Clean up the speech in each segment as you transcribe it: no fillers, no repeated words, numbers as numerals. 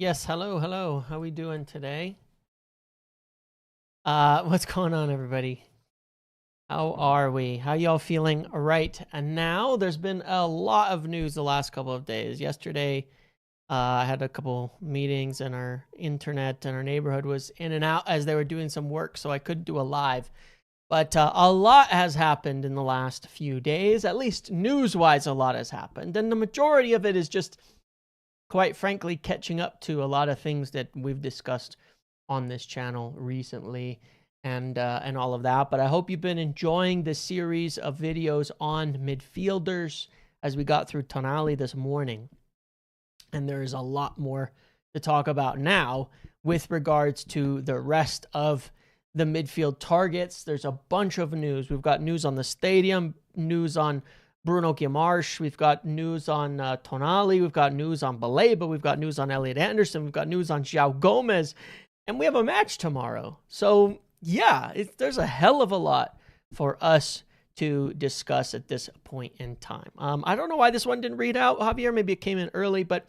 Yes, hello, hello. How we doing today? What's going on, everybody? How are we? How y'all feeling right and now? There's been a lot of news the last couple of days. Yesterday, I had a couple meetings and our internet and our neighborhood was in and out as they were doing some work, so I couldn't do a live. But a lot has happened in the last few days, at least news-wise, a lot has happened. And the majority of it is just, quite frankly, catching up to a lot of things that we've discussed on this channel recently and all of that. But I hope you've been enjoying this series of videos on midfielders as we got through Tonali this morning. And there is a lot more to talk about now with regards to the rest of the midfield targets. There's a bunch of news. We've got news on the stadium, news on Bruno G. We've got news on Tonali. We've got news on Baleba. We've got news on Elliot Anderson. We've got news on Joao Gomez. And we have a match tomorrow. So, yeah, there's a hell of a lot for us to discuss at this point in time. I don't know why this one didn't read out, Javier. Maybe it came in early. But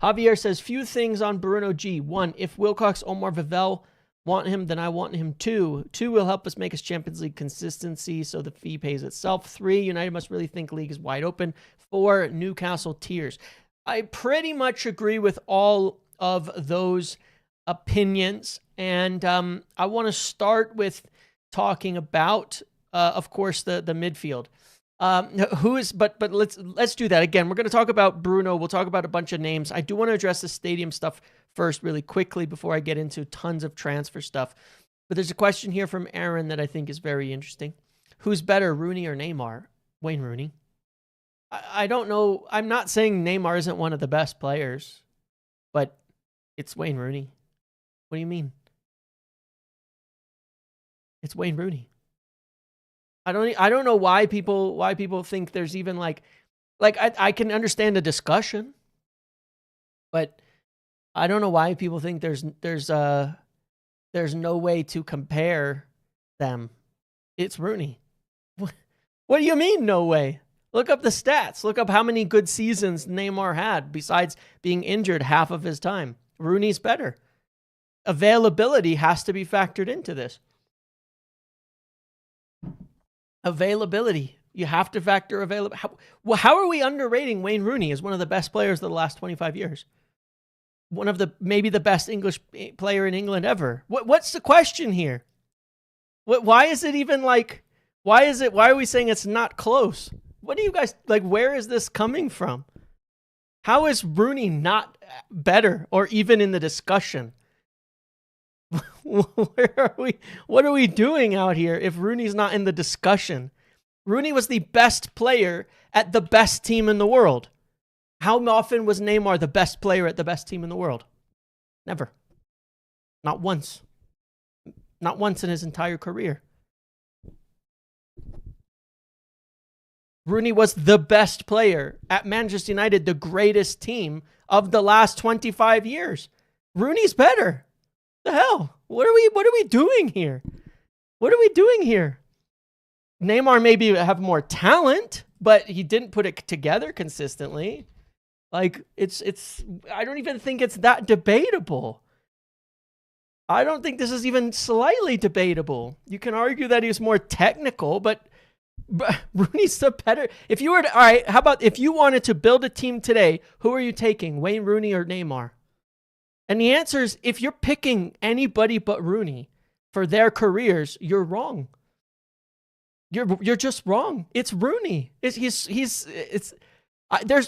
Javier says, few things on Bruno G. One, if Wilcox, Omar, Vivell want him, then I want him too. Two, will help us make us Champions League consistency so the fee pays itself. Three, United must really think league is wide open. Four, Newcastle tiers. I pretty much agree with all of those opinions, and I want to start with talking about, of course, the midfield. But let's do that again. We're going to talk about Bruno. We'll talk about a bunch of names. I do want to address the stadium stuff first really quickly before I get into tons of transfer stuff. But there's a question here from Aaron that I think is very interesting. Who's better, Rooney or Neymar? Wayne Rooney. I don't know. I'm not saying Neymar isn't one of the best players, but it's Wayne Rooney. What do you mean? It's Wayne Rooney. I don't know why people think there's even like I can understand the discussion, but I don't know why people think there's no way to compare them. It's Rooney. What do you mean no way? Look up the stats. Look up how many good seasons Neymar had besides being injured half of his time. Rooney's better. Availability has to be factored into this. Availability. You have to factor availability. How are we underrating Wayne Rooney as one of the best players of the last 25 years? One of maybe the best English player in England ever. What's the question here? Why is it even like, why are we saying it's not close? What do you guys, like, where is this coming from? How is Rooney not better or even in the discussion? Where are we? What are we doing out here if Rooney's not in the discussion? Rooney was the best player at the best team in the world. How often was Neymar the best player at the best team in the world? Never. Not once. Not once in his entire career. Rooney was the best player at Manchester United, the greatest team of the last 25 years. Rooney's better. The hell? What are we doing here? What are we doing here? Neymar maybe have more talent, but he didn't put it together consistently. Like, I don't even think it's that debatable. I don't think this is even slightly debatable. You can argue that he's more technical, but Rooney's the better. If you were to, all right, how about if you wanted to build a team today, who are you taking, Wayne Rooney or Neymar? And the answer is, if you're picking anybody but Rooney for their careers, you're wrong. You're just wrong. It's Rooney. There's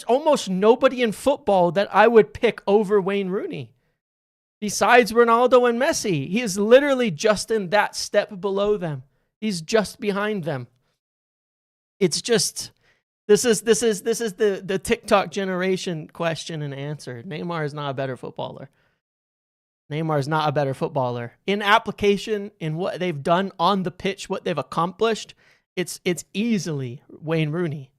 almost nobody in football that I would pick over Wayne Rooney. Besides Ronaldo and Messi, he is literally just in that step below them. He's just behind them. It's just, this is the TikTok generation question and answer. Neymar is not a better footballer. Neymar is not a better footballer. In application, in what they've done on the pitch, what they've accomplished, it's easily Wayne Rooney.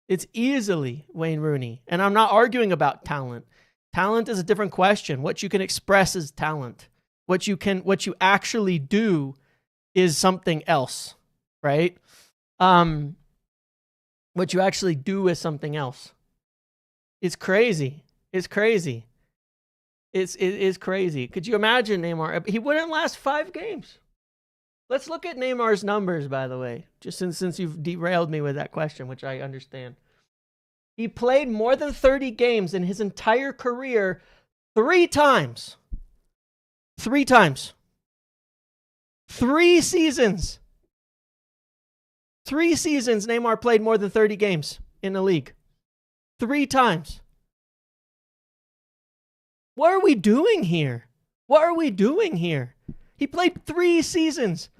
It's easily Wayne Rooney. And I'm not arguing about talent. Talent is a different question. What you can express is talent. What you actually do is something else, right? What you actually do is something else. It's crazy. It's crazy. It is crazy. Could you imagine Neymar? He wouldn't last 5 games. Let's look at Neymar's numbers, by the way, just since you've derailed me with that question, which I understand. He played more than 30 games in his entire career 3 times. 3 times. 3 seasons. 3 seasons Neymar played more than 30 games in the league. 3 times. What are we doing here? What are we doing here? He played 3 seasons.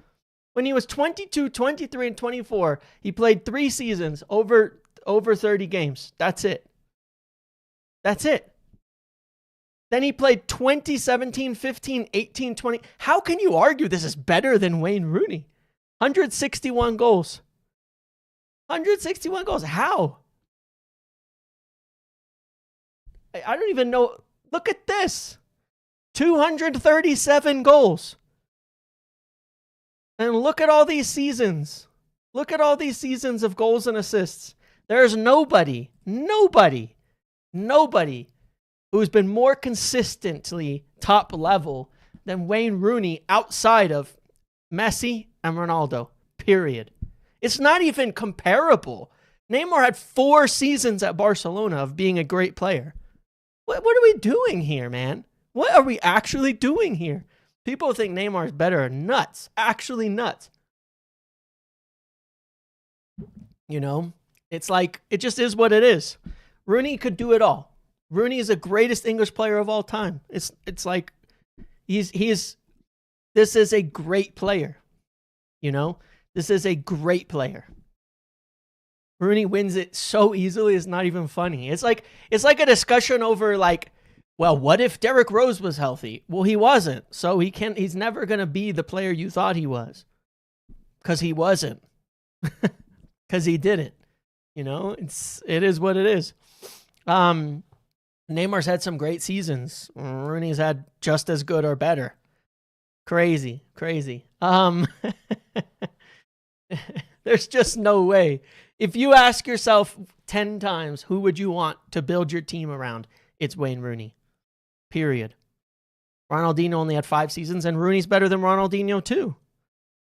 When he was 22, 23, and 24, he played 3 seasons over 30 games. That's it. That's it. Then he played 20, 17, 15, 18, 20. How can you argue this is better than Wayne Rooney? 161 goals. 161 goals. How? I don't even know. Look at this. 237 goals. And look at all these seasons. Look at all these seasons of goals and assists. There's nobody who's been more consistently top level than Wayne Rooney outside of Messi and Ronaldo, period. It's not even comparable. Neymar had 4 seasons at Barcelona of being a great player. What are we doing here, man? What are we actually doing here? People think Neymar is better. Nuts. Actually nuts. You know, it's like, it just is what it is. Rooney could do it all. Rooney is the greatest English player of all time. It's like, this is a great player. You know, this is a great player. Rooney wins it so easily, it's not even funny. It's like a discussion over like, well, what if Derrick Rose was healthy? Well, he wasn't. So he's never going to be the player you thought he was. Because he wasn't. Because he didn't. You know, it is what it is. Neymar's had some great seasons. Rooney's had just as good or better. Crazy. There's just no way. If you ask yourself 10 times, who would you want to build your team around? It's Wayne Rooney. Period. Ronaldinho only had 5 seasons, and Rooney's better than Ronaldinho too.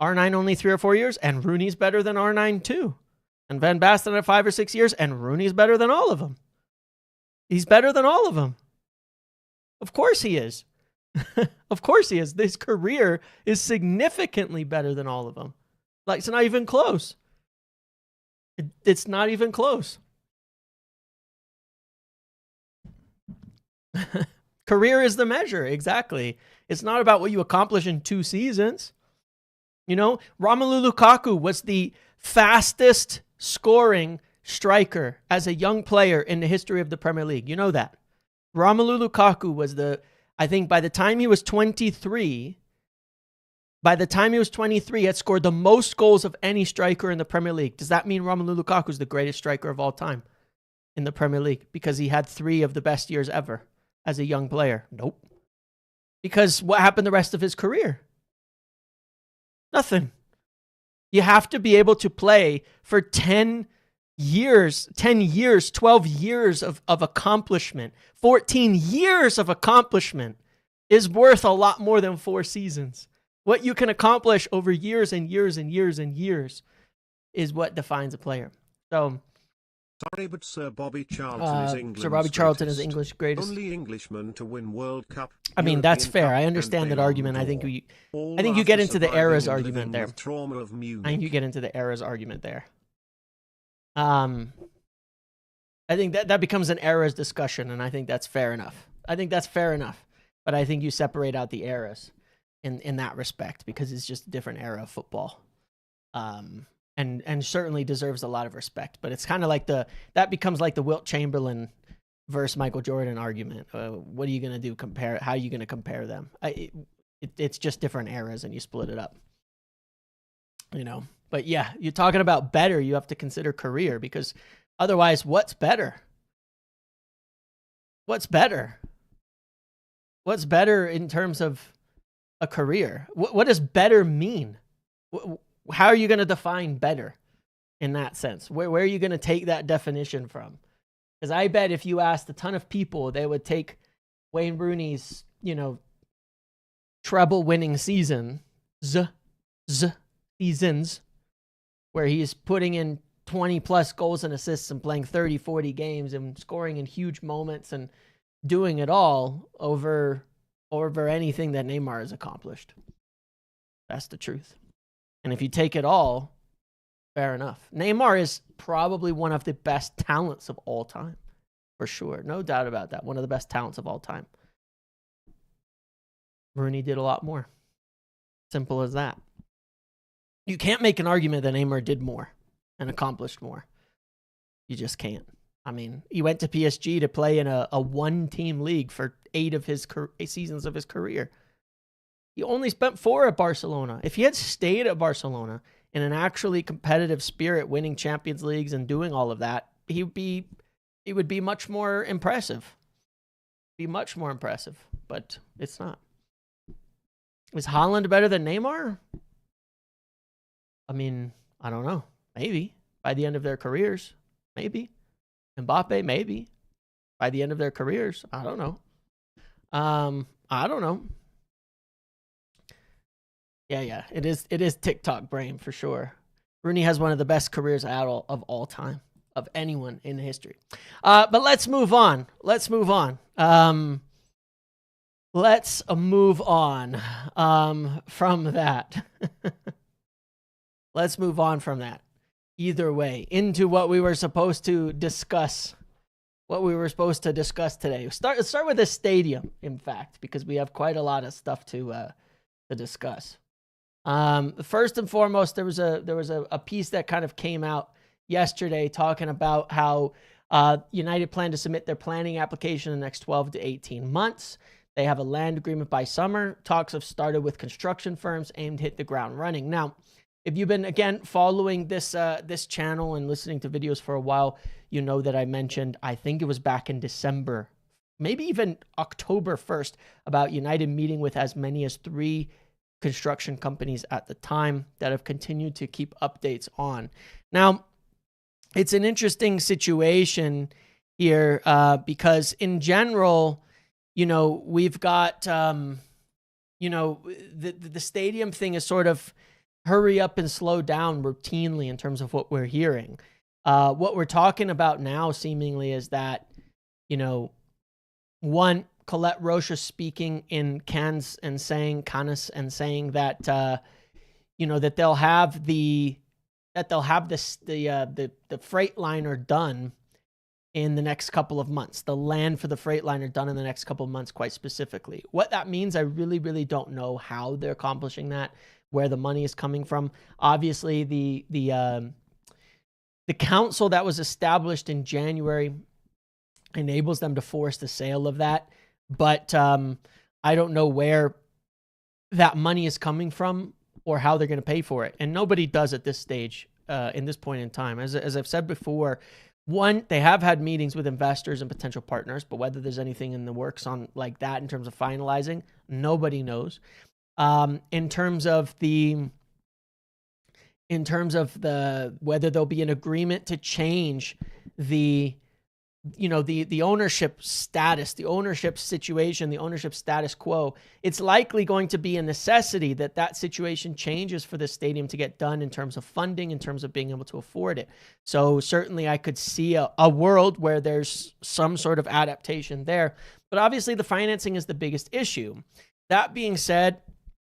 R9 only 3 or 4 years, and Rooney's better than R9 too. And Van Basten had 5 or 6 years, and Rooney's better than all of them. He's better than all of them. Of course he is. Of course he is. This career is significantly better than all of them. Like, it's not even close. It's not even close. Career is the measure, exactly. It's not about what you accomplish in 2 seasons. You know, Romelu Lukaku was the fastest scoring striker as a young player in the history of the Premier League. You know that. Romelu Lukaku was I think by the time he was 23, he had scored the most goals of any striker in the Premier League. Does that mean Romelu Lukaku is the greatest striker of all time in the Premier League? Because he had 3 of the best years ever as a young player? Nope. Because what happened the rest of his career? Nothing. You have to be able to play for 10 years, 12 years of accomplishment. 14 years of accomplishment is worth a lot more than 4 seasons. What you can accomplish over years and years and years and years is what defines a player. So, sorry, but Sir Bobby Charlton is England's Sir Bobby Charlton is English greatest. Only Englishman to win World Cup. I mean, that's fair. I understand that argument. I think you get into the eras argument there. I think you get into the eras argument there. I think that becomes an eras discussion, and I think that's fair enough. But I think you separate out the eras in that respect because it's just a different era of football. And certainly deserves a lot of respect. But it's kind of like that becomes like the Wilt Chamberlain versus Michael Jordan argument. What are you going to do? How are you going to compare them? It's just different eras and you split it up. You know, but yeah, you're talking about better. You have to consider career because otherwise what's better? What's better in terms of a career? What does better mean? How are you going to define better in that sense? Where are you going to take that definition from? Because I bet if you asked a ton of people, they would take Wayne Rooney's, treble winning seasons, where he's putting in 20 plus goals and assists and playing 30, 40 games and scoring in huge moments and doing it all over anything that Neymar has accomplished. That's the truth. And if you take it all, fair enough. Neymar is probably one of the best talents of all time, for sure. No doubt about that. One of the best talents of all time. Rooney did a lot more. Simple as that. You can't make an argument that Neymar did more and accomplished more. You just can't. I mean, he went to PSG to play in a one-team league for 8 of his seasons of his career. He only spent 4 at Barcelona. If he had stayed at Barcelona in an actually competitive spirit, winning Champions Leagues and doing all of that, it would be much more impressive. Be much more impressive, but it's not. Is Haaland better than Neymar? I mean, I don't know. Maybe. By the end of their careers. Maybe. Mbappe, maybe. By the end of their careers. I don't know. I don't know. Yeah. It is TikTok brain for sure. Rooney has one of the best careers of all time. Of anyone in history. But let's move on. Let's move on from that. Let's move on from that. Either way, into what we were supposed to discuss. Today. Let's start with the stadium, in fact, because we have quite a lot of stuff to discuss. First and foremost, there was a piece that kind of came out yesterday talking about how United plan to submit their planning application in the next 12 to 18 months. They have a land agreement by summer. Talks have started with construction firms aimed to hit the ground running. Now, if you've been, again, following this channel and listening to videos for a while, you know that I mentioned, I think it was back in December, maybe even October 1st, about United meeting with as many as 3 construction companies at the time that have continued to keep updates on. Now, it's an interesting situation here because in general, we've got, the stadium thing is sort of hurry up and slow down routinely in terms of what we're hearing. What we're talking about now seemingly is that, one, Colette Rocha speaking in Cannes and saying that, that they'll have the Freightliner done in the next couple of months. The land for the Freightliner done in the next couple of months, quite specifically. What that means, I really, really don't know how they're accomplishing that, where the money is coming from. Obviously, the council that was established in January enables them to force the sale of that. But I don't know where that money is coming from or how they're going to pay for it. And nobody does at this stage, in this point in time. As I've said before, one, they have had meetings with investors and potential partners, but whether there's anything in the works on like that in terms of finalizing, nobody knows. In terms of whether there'll be an agreement to change the ownership status, the ownership situation, the ownership status quo, it's likely going to be a necessity that situation changes for the stadium to get done in terms of funding, in terms of being able to afford it. So certainly I could see a world where there's some sort of adaptation there. But obviously the financing is the biggest issue. That being said,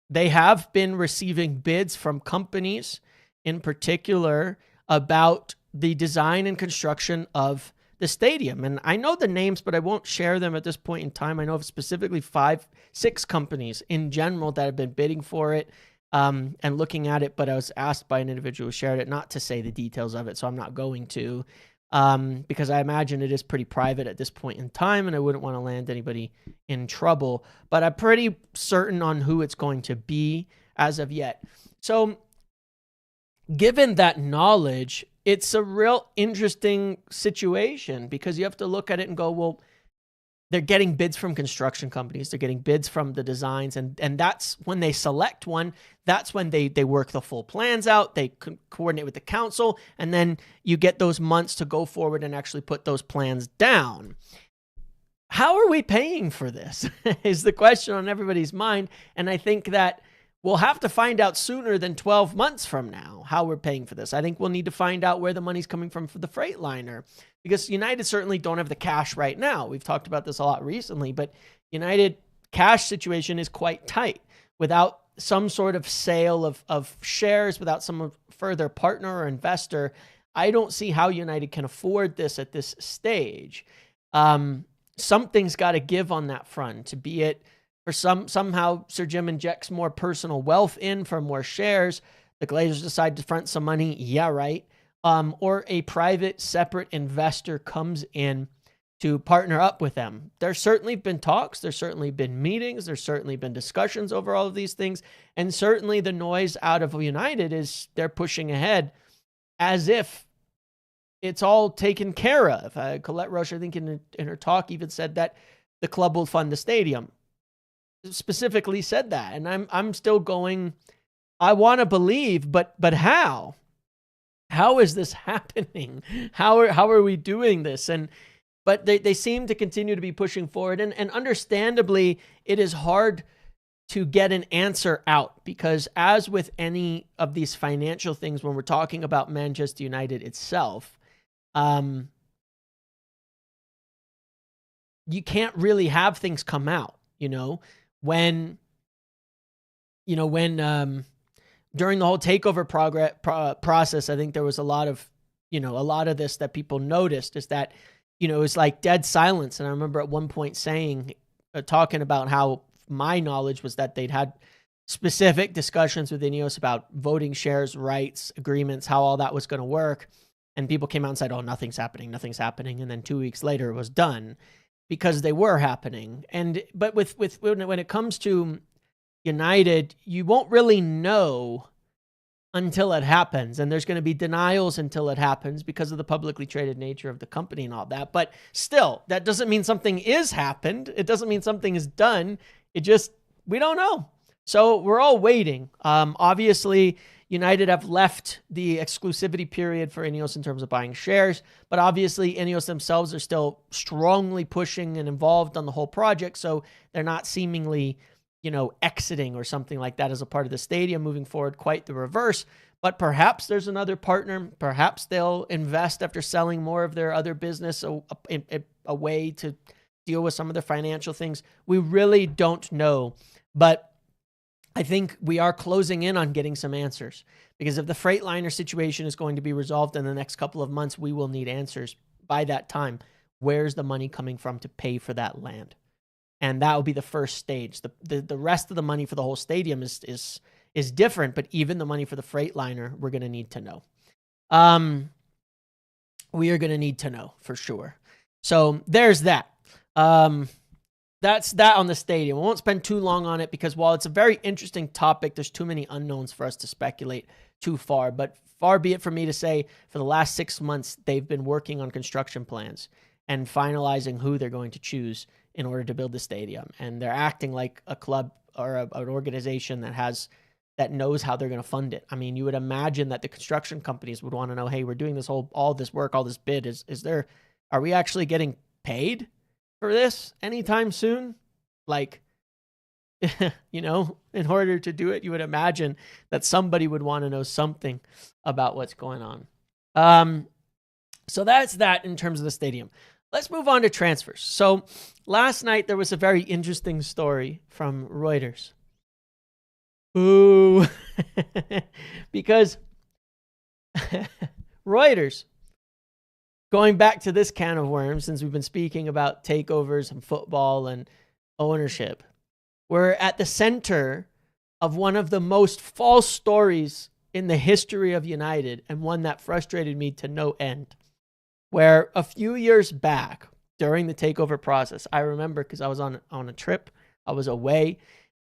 they have been receiving bids from companies in particular about the design and construction of the stadium. And I know the names, but I won't share them at this point in time. I know of specifically 5-6 companies in general that have been bidding for it and looking at it, but I was asked by an individual who shared it not to say the details of it, so I'm not going to, because I imagine it is pretty private at this point in time, and I wouldn't want to land anybody in trouble, but I'm pretty certain on who it's going to be as of yet. So given that knowledge, it's a real interesting situation because you have to look at it and go, well, they're getting bids from construction companies. They're getting bids from the designs. And that's when they select one. That's when they work the full plans out. They coordinate with the council. And then you get those months to go forward and actually put those plans down. how are we paying for this is the question on everybody's mind. And I think that we'll have to find out sooner than 12 months from now how we're paying for this. I think we'll need to find out where the money's coming from for the Freightliner, because United certainly don't have the cash right now. We've talked about this a lot recently, but United cash situation is quite tight. Without some sort of sale of shares, without some further partner or investor, I don't see how United can afford this at this stage. Something's got to give on that front, be it for somehow Sir Jim injects more personal wealth in for more shares. The Glazers decide to front some money. Yeah, right. Or a private separate investor comes in to partner up with them. There's certainly been talks. There's certainly been meetings. There's certainly been discussions over all of these things. And certainly the noise out of United is they're pushing ahead as if it's all taken care of. Colette Roche, I think in her talk even said that the club will fund the stadium. Specifically said that. And I'm still going, I want to believe, but how? How is this happening? How are we doing this? But they seem to continue to be pushing forward. And understandably, it is hard to get an answer out, because as with any of these financial things, when we're talking about Manchester United itself, you can't really have things come out, when during the whole takeover process, I think there was a lot of this that people noticed, is that, it was like dead silence. And I remember at one point talking about how my knowledge was that they'd had specific discussions with Ineos about voting shares, rights, agreements, how all that was going to work. And people came out and said, oh, nothing's happening. And then 2 weeks later it was done, because they were happening. But when it comes to United, you won't really know until it happens. And there's going to be denials until it happens because of the publicly traded nature of the company and all that. But still, that doesn't mean something is happened. It doesn't mean something is done. We don't know. So we're all waiting. Obviously, United have left the exclusivity period for Ineos in terms of buying shares, but obviously Ineos themselves are still strongly pushing and involved on the whole project. So they're not seemingly exiting or something like that as a part of the stadium moving forward, quite the reverse. But perhaps there's another partner. Perhaps they'll invest after selling more of their other business, a way to deal with some of their financial things. We really don't know. But I think we are closing in on getting some answers, because if the Freightliner situation is going to be resolved in the next couple of months, we will need answers by that time. Where's the money coming from to pay for that land? And that will be the first stage. The rest of the money for the whole stadium is different, but even the money for the Freightliner, we're going to need to know. We are going to need to know for sure. So there's that. That's that on the stadium. I won't spend too long on it, because while it's a very interesting topic, there's too many unknowns for us to speculate too far. But far be it for me to say, for the last 6 months, they've been working on construction plans and finalizing who they're going to choose in order to build the stadium. And they're acting like a club or an organization that knows how they're going to fund it. I mean, you would imagine that the construction companies would want to know, hey, we're doing all this work, all this bid. Are we actually getting paid for this anytime soon? Like, in order to do it, you would imagine that somebody would want to know something about what's going on. So that's that in terms of the stadium. Let's move on to transfers. So last night there was a very interesting story from Reuters. Ooh, because Reuters, going back to this can of worms, since we've been speaking about takeovers and football and ownership, we're at the center of one of the most false stories in the history of United, and one that frustrated me to no end. Where a few years back, during the takeover process, I remember, because I was on a trip, I was away.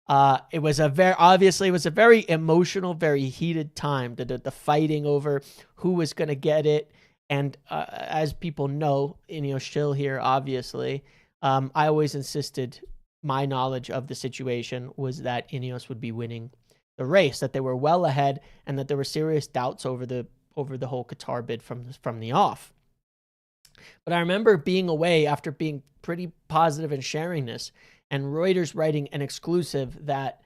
It was a very emotional, very heated time. The fighting over who was going to get it, and as people know, Ineos still here, obviously. I always insisted my knowledge of the situation was that Ineos would be winning the race, that they were well ahead, and that there were serious doubts over the whole Qatar bid from the off. But I remember being away after being pretty positive and sharing this, and Reuters writing an exclusive that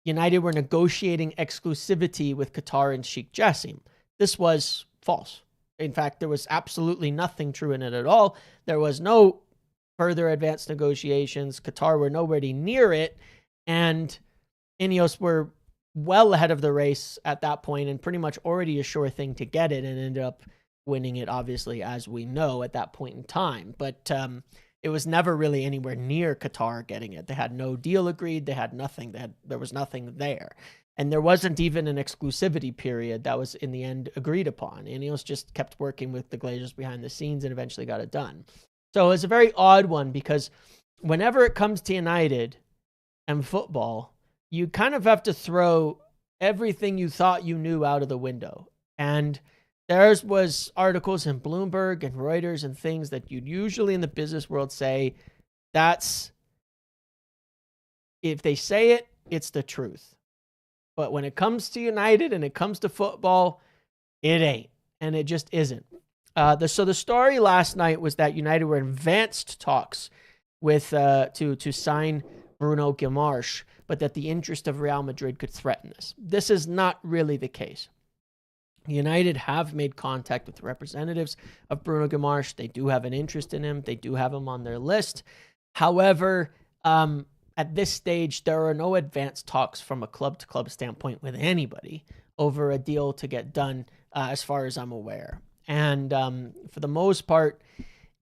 United were negotiating exclusivity with Qatar and Sheikh Jassim. This was false. In fact, there was absolutely nothing true in it at all. There was no further advanced negotiations. Qatar were nowhere near it. And Ineos were well ahead of the race at that point and pretty much already a sure thing to get it, and ended up winning it, obviously, as we know, at that point in time. But it was never really anywhere near Qatar getting it. They had no deal agreed. They had nothing. There was nothing there. And there wasn't even an exclusivity period that was in the end agreed upon. Ineos just kept working with the Glazers behind the scenes and eventually got it done. So it's a very odd one, because whenever it comes to United and football, you kind of have to throw everything you thought you knew out of the window. And theirs was articles in Bloomberg and Reuters and things that you'd usually in the business world say, that's, if they say it, it's the truth. But when it comes to United and it comes to football, it ain't. And it just isn't. So the story last night was that United were in advanced talks with to sign Bruno G, but that the interest of Real Madrid could threaten this. This is not really the case. United have made contact with representatives of Bruno G. They do have an interest in him. They do have him on their list. However, at this stage, there are no advanced talks from a club-to-club standpoint with anybody over a deal to get done, as far as I'm aware. And for the most part,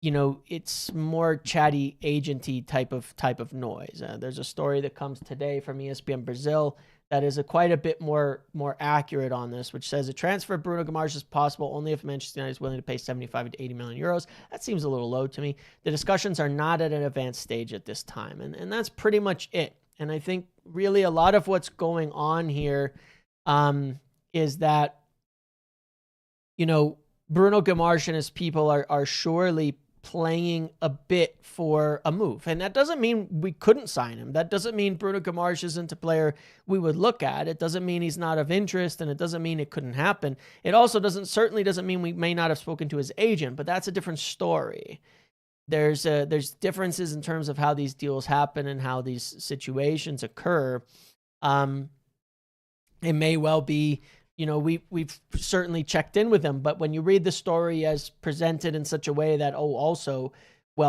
it's more chatty, agenty type of noise. There's a story that comes today from ESPN Brazil that is quite a bit more accurate on this, which says a transfer of Bruno G is possible only if Manchester United is willing to pay 75 to 80 million euros. That seems a little low to me. The discussions are not at an advanced stage at this time, and that's pretty much it. And I think really a lot of what's going on here is that, Bruno G and his people are surely playing a bit for a move. And that doesn't mean we couldn't sign him. That doesn't mean Bruno G isn't a player we would look at. It doesn't mean he's not of interest, and it doesn't mean it couldn't happen. It also certainly doesn't mean we may not have spoken to his agent, but that's a different story. There's differences in terms of how these deals happen and how these situations occur. It may well be, we've certainly checked in with him, but when you read the story as presented in such a way that,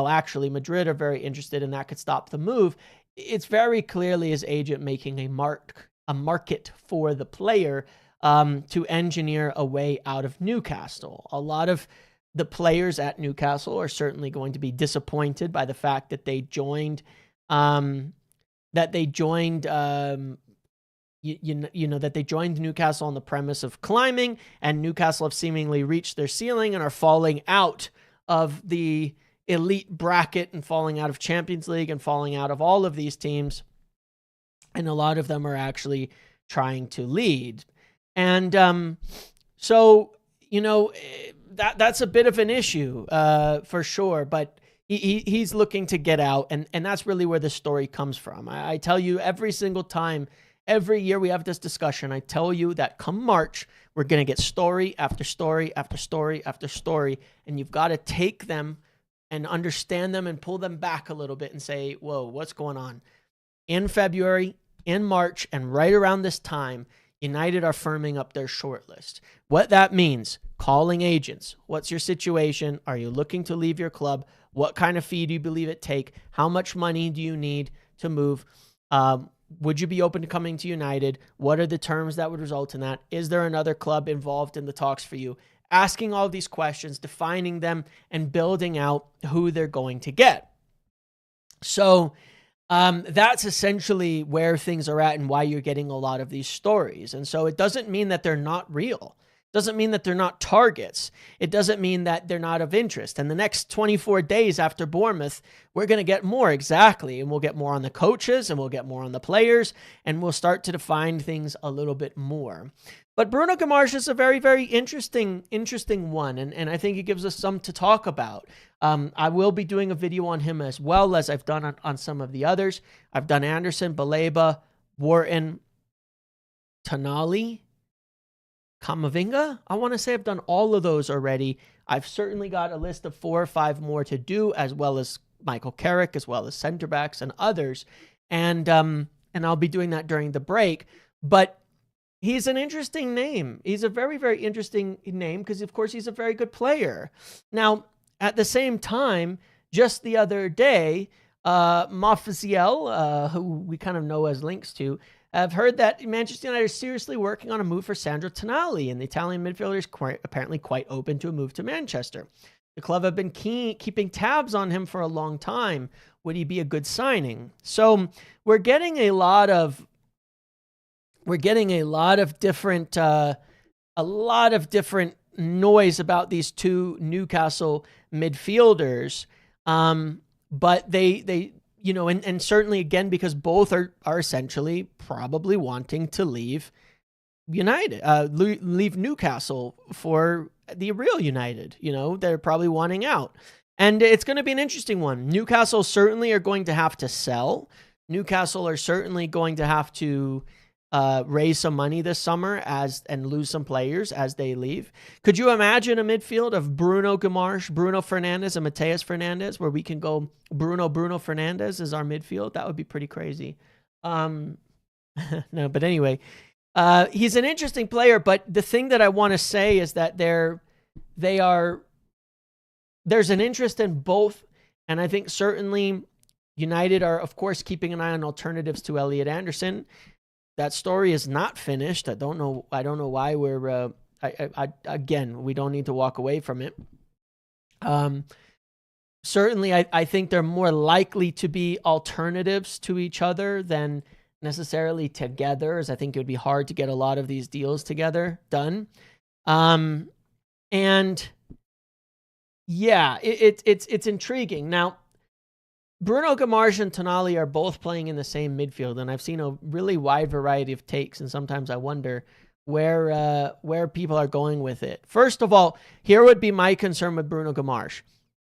actually Madrid are very interested and that could stop the move, it's very clearly his agent making a market for the player to engineer a way out of Newcastle. A lot of the players at Newcastle are certainly going to be disappointed by the fact that they joined that they joined Newcastle on the premise of climbing, and Newcastle have seemingly reached their ceiling and are falling out of the elite bracket and falling out of Champions League and falling out of all of these teams. And a lot of them are actually trying to lead. And that's a bit of an issue for sure, but he's looking to get out, and that's really where the story comes from. I tell you every single time, every year we have this discussion, I tell you that come March, we're going to get story after story after story after story, and you've got to take them and understand them and pull them back a little bit and say, whoa, what's going on? In February, in March, and right around this time, United are firming up their shortlist. What that means, calling agents. What's your situation? Are you looking to leave your club? What kind of fee do you believe it take? How much money do you need to move? Would you be open to coming to United? What are the terms that would result in that? Is there another club involved in the talks for you? Asking all these questions, defining them, and building out who they're going to get. So that's essentially where things are at and why you're getting a lot of these stories. And so it doesn't mean that they're not real. Doesn't mean that they're not targets. It doesn't mean that they're not of interest. And the next 24 days after Bournemouth, we're going to get more, exactly. And we'll get more on the coaches, and we'll get more on the players, and we'll start to define things a little bit more. But Bruno G is a very, very interesting one, and I think it gives us some to talk about. I will be doing a video on him as well, as I've done on some of the others. I've done Anderson, Baleba, Wharton, Tonali, Kamavinga. I want to say I've done all of those already I've certainly got a list of 4 or 5 more to do, as well as Michael Carrick, as well as center backs and others. And I'll be doing that during the break. But he's an interesting name. He's a very, very interesting name because, of course, he's a very good player. Now, at the same time, just the other day, Midfield, who we kind of know as links to, have heard that Manchester United is seriously working on a move for Sandro Tonali, and the Italian midfielder is apparently quite open to a move to Manchester. The club have been keeping tabs on him for a long time. Would he be a good signing? So we're getting a lot of different noise about these two Newcastle midfielders. But they and certainly, again, because both are essentially probably wanting to leave United, leave Newcastle for the real United. They're probably wanting out. And it's going to be an interesting one. Newcastle certainly are going to have to sell. Newcastle are certainly going to have to raise some money this summer and lose some players as they leave. Could you imagine a midfield of Bruno Gomes, Bruno Fernandes, and Mateus Fernandes, where we can go Bruno Fernandes as our midfield? That would be pretty crazy. No, but anyway, he's an interesting player. But the thing that I want to say is that there's an interest in both, and I think certainly United are, of course, keeping an eye on alternatives to Elliot Anderson. That story is not finished. I don't know why we're again, we don't need to walk away from it. Certainly I think they're more likely to be alternatives to each other than necessarily together, as I think it would be hard to get a lot of these deals together done. And yeah, it's intriguing. Now, Bruno Gomes and Tonali are both playing in the same midfield, and I've seen a really wide variety of takes, and sometimes I wonder where people are going with it. First of all, here would be my concern with Bruno Gomes.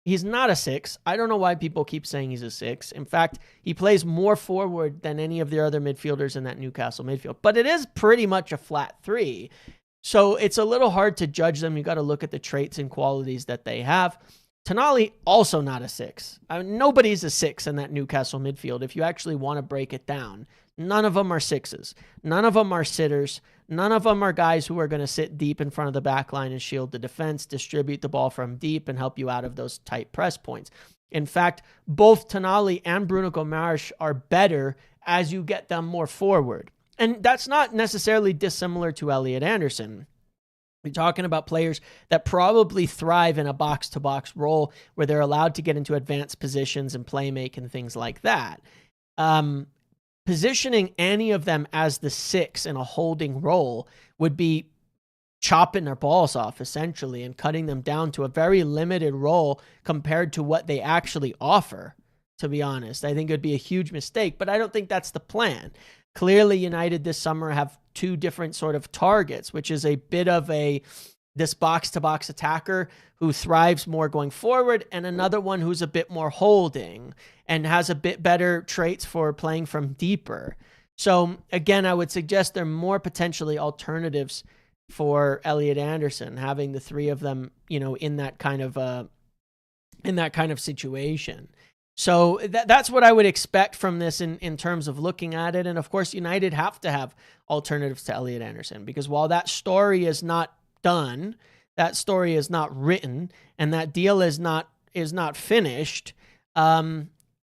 He's not a 6. I don't know why people keep saying he's a 6. In fact, he plays more forward than any of the other midfielders in that Newcastle midfield, but it is pretty much a flat 3. So it's a little hard to judge them. You got to look at the traits and qualities that they have. Tonali, also not a 6. Nobody's a 6 in that Newcastle midfield if you actually want to break it down. None of them are 6s. None of them are sitters. None of them are guys who are going to sit deep in front of the back line and shield the defense, distribute the ball from deep, and help you out of those tight press points. In fact, both Tonali and Bruno Gomes are better as you get them more forward. And that's not necessarily dissimilar to Elliot Anderson. We're talking about players that probably thrive in a box-to-box role where they're allowed to get into advanced positions and play make and things like that. Positioning any of them as the 6 in a holding role would be chopping their balls off, essentially, and cutting them down to a very limited role compared to what they actually offer, to be honest. I think it would be a huge mistake, but I don't think that's the plan. Clearly, United this summer have 2 different sort of targets, which is a bit of this box-to-box attacker who thrives more going forward, and another one who's a bit more holding and has a bit better traits for playing from deeper. So again, I would suggest there are more potentially alternatives for Elliot Anderson, having the 3 of them, in that kind of situation. So that's what I would expect from this in terms of looking at it. And of course, United have to have alternatives to Elliot Anderson, because while that story is not done, that story is not written, and that deal is not finished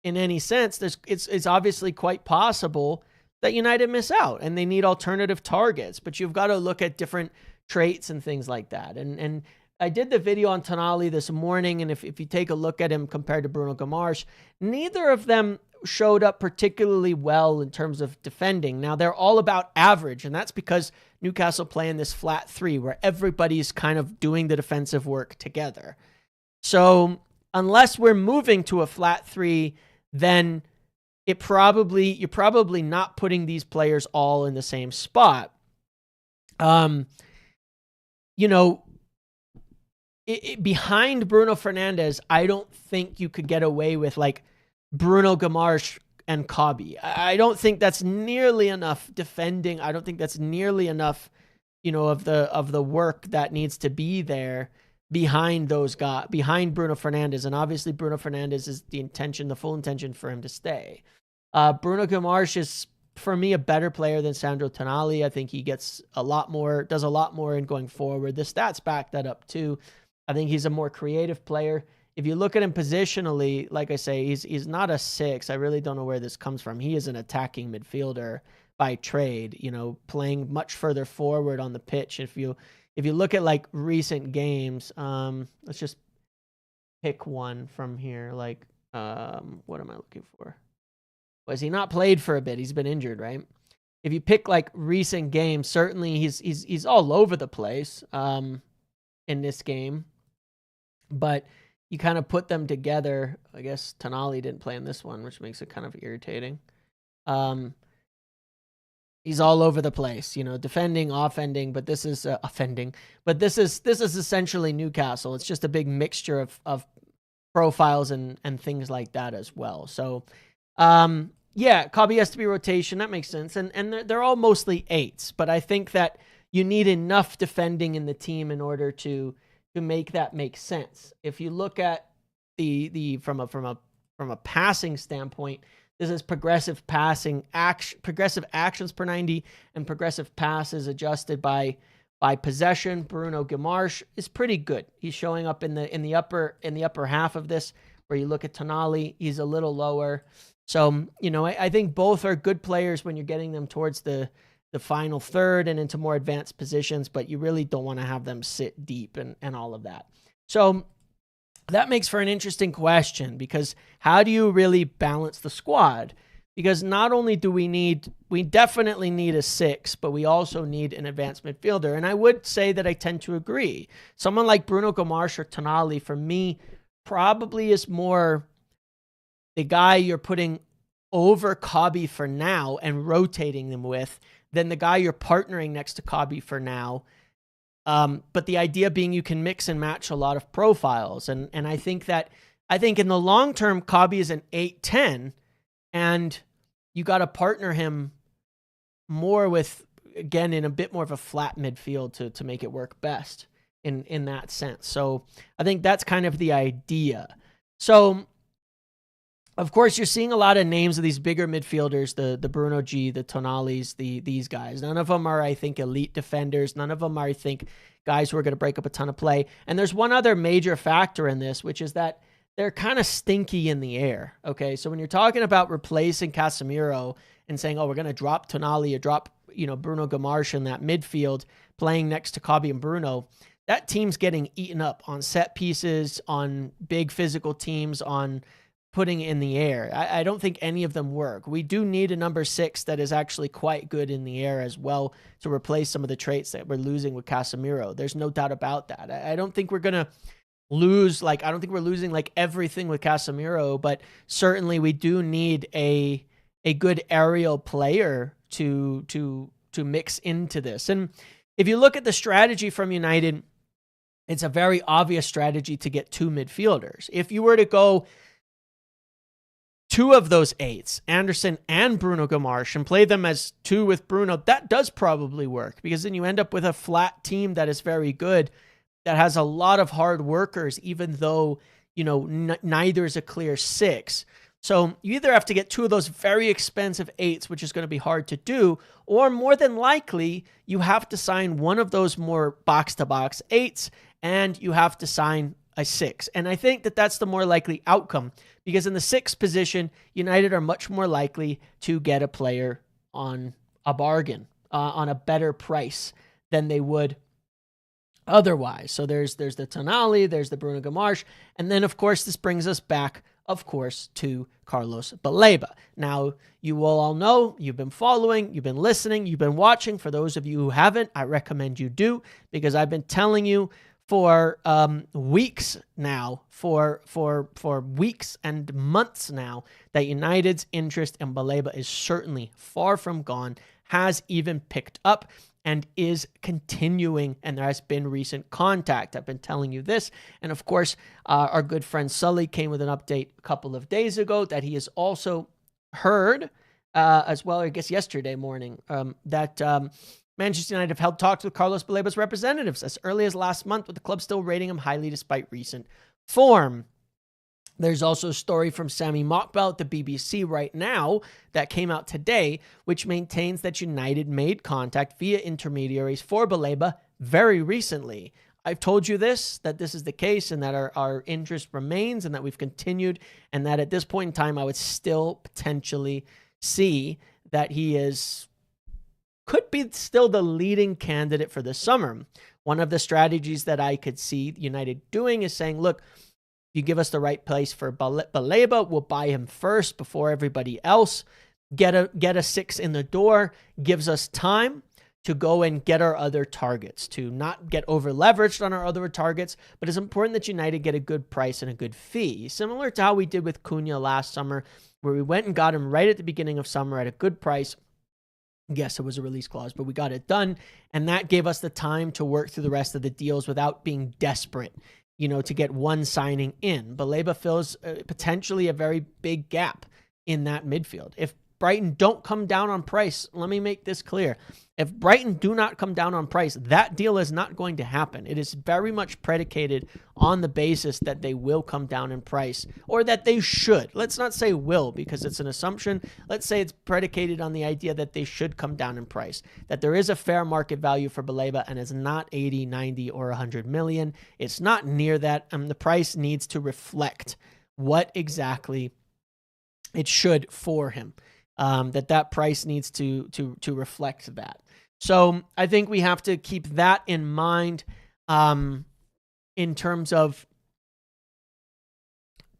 in any sense, it's obviously quite possible that United miss out and they need alternative targets. But you've got to look at different traits and things like that. And I did the video on Tonali this morning, and if you take a look at him compared to Bruno Gomes, neither of them showed up particularly well in terms of defending. Now, they're all about average, and that's because Newcastle play in this flat 3 where everybody's kind of doing the defensive work together. So unless we're moving to a flat 3, then you're probably not putting these players all in the same spot. Behind Bruno Fernandes, I don't think you could get away with like Bruno Gomes and Kobe. I don't think that's nearly enough defending. I don't think that's nearly enough, of the work that needs to be there behind those guys, behind Bruno Fernandes. And obviously Bruno Fernandes is the full intention for him to stay. Bruno Gomes is, for me, a better player than Sandro Tonali. I think he gets does a lot more in going forward. The stats back that up too. I think he's a more creative player. If you look at him positionally, like I say, he's not a 6. I really don't know where this comes from. He is an attacking midfielder by trade, playing much further forward on the pitch. If you look at like recent games, let's just pick one from here. Like, what am I looking for? Was he not played for a bit? He's been injured, right? If you pick like recent games, certainly he's all over the place in this game. But you kind of put them together. I guess Tonali didn't play in this one, which makes it kind of irritating. He's all over the place, defending, offending, but this is offending. But this is essentially Newcastle. It's just a big mixture of profiles and things like that as well. So, yeah, Kabi has to be rotation. That makes sense. And they're all mostly 8s, but I think that you need enough defending in the team in order to make that make sense. If you look at the from a passing standpoint, this is progressive actions per 90 and progressive passes adjusted by possession. Bruno Gomes is pretty good. He's showing up in the upper half of this. Where you look at Tonali, he's a little lower. So, I think both are good players when you're getting them towards the final third and into more advanced positions, but you really don't want to have them sit deep and all of that. So that makes for an interesting question, because how do you really balance the squad? Because not only do we definitely need a 6, but we also need an advanced midfielder. And I would say that I tend to agree. Someone like Bruno Gomes or Tonali, for me, probably is more the guy you're putting over Kabi for now and rotating them with than the guy you're partnering next to Kabi for now. But the idea being you can mix and match a lot of profiles. And I think in the long term, Kabi is an 8-10, and you got to partner him more with, again, in a bit more of a flat midfield to make it work best in that sense. So I think that's kind of the idea. So, of course, you're seeing a lot of names of these bigger midfielders, the Bruno G, the Tonalis, these guys. None of them are, I think, elite defenders. None of them are, I think, guys who are going to break up a ton of play. And there's one other major factor in this, which is that they're kind of stinky in the air. Okay, so when you're talking about replacing Casemiro and saying, oh, we're going to drop Tonali or drop Bruno Gomes in that midfield, playing next to Kabi and Bruno, that team's getting eaten up on set pieces, on big physical teams, on putting in the air. I don't think any of them work. We do need a number 6 that is actually quite good in the air as well to replace some of the traits that we're losing with Casemiro. There's no doubt about that. I don't think we're going to lose, I don't think we're losing everything with Casemiro, but certainly we do need a good aerial player to mix into this. And if you look at the strategy from United, it's a very obvious strategy to get 2 midfielders. If you were to go 2 of those 8s, Anderson and Bruno Gomes, and play them as 2 with Bruno, that does probably work, because then you end up with a flat team that is very good, that has a lot of hard workers, even though, neither is a clear 6. So you either have to get 2 of those very expensive 8s, which is going to be hard to do, or more than likely, you have to sign one of those more box-to-box 8s, and you have to sign a 6. And I think that that's the more likely outcome, because in the 6th position, United are much more likely to get a player on a bargain, on a better price than they would otherwise. So there's the Tonali, there's the Bruno Gomes, and then, of course, this brings us back, of course, to Carlos Baleba. Now, you will all know, you've been following, you've been listening, you've been watching. For those of you who haven't, I recommend you do, because I've been telling you for weeks now, for weeks and months now, that United's interest in Baleba is certainly far from gone, has even picked up, and is continuing, and there has been recent contact. I've been telling you this, and of course, our good friend Sully came with an update a couple of days ago that he has also heard, as well, I guess yesterday morning, that Manchester United have held talks with Carlos Baleba's representatives as early as last month, with the club still rating him highly despite recent form. There's also a story from Sami Mokbel at the BBC right now that came out today, which maintains that United made contact via intermediaries for Baleba very recently. I've told you this, that this is the case and that our interest remains and that we've continued, and that at this point in time, I would still potentially see that he could be still the leading candidate for the summer. One of the strategies that I could see United doing is saying, look, you give us the right place for Baleba, we'll buy him first before everybody else. Get a 6 in the door, gives us time to go and get our other targets, to not get over leveraged on our other targets, but it's important that United get a good price and a good fee. Similar to how we did with Cunha last summer, where we went and got him right at the beginning of summer at a good price. Yes, it was a release clause, but we got it done. And that gave us the time to work through the rest of the deals without being desperate, to get one signing in. Baleba fills potentially a very big gap in that midfield. If Brighton don't come down on price, let me make this clear. If Brighton do not come down on price, that deal is not going to happen. It is very much predicated on the basis that they will come down in price, or that they should. Let's not say will, because it's an assumption. Let's say it's predicated on the idea that they should come down in price, that there is a fair market value for Baleba, and it's not 80, 90, or 100 million. It's not near that. The price needs to reflect what exactly it should for him. That price needs to reflect that. So I think we have to keep that in mind in terms of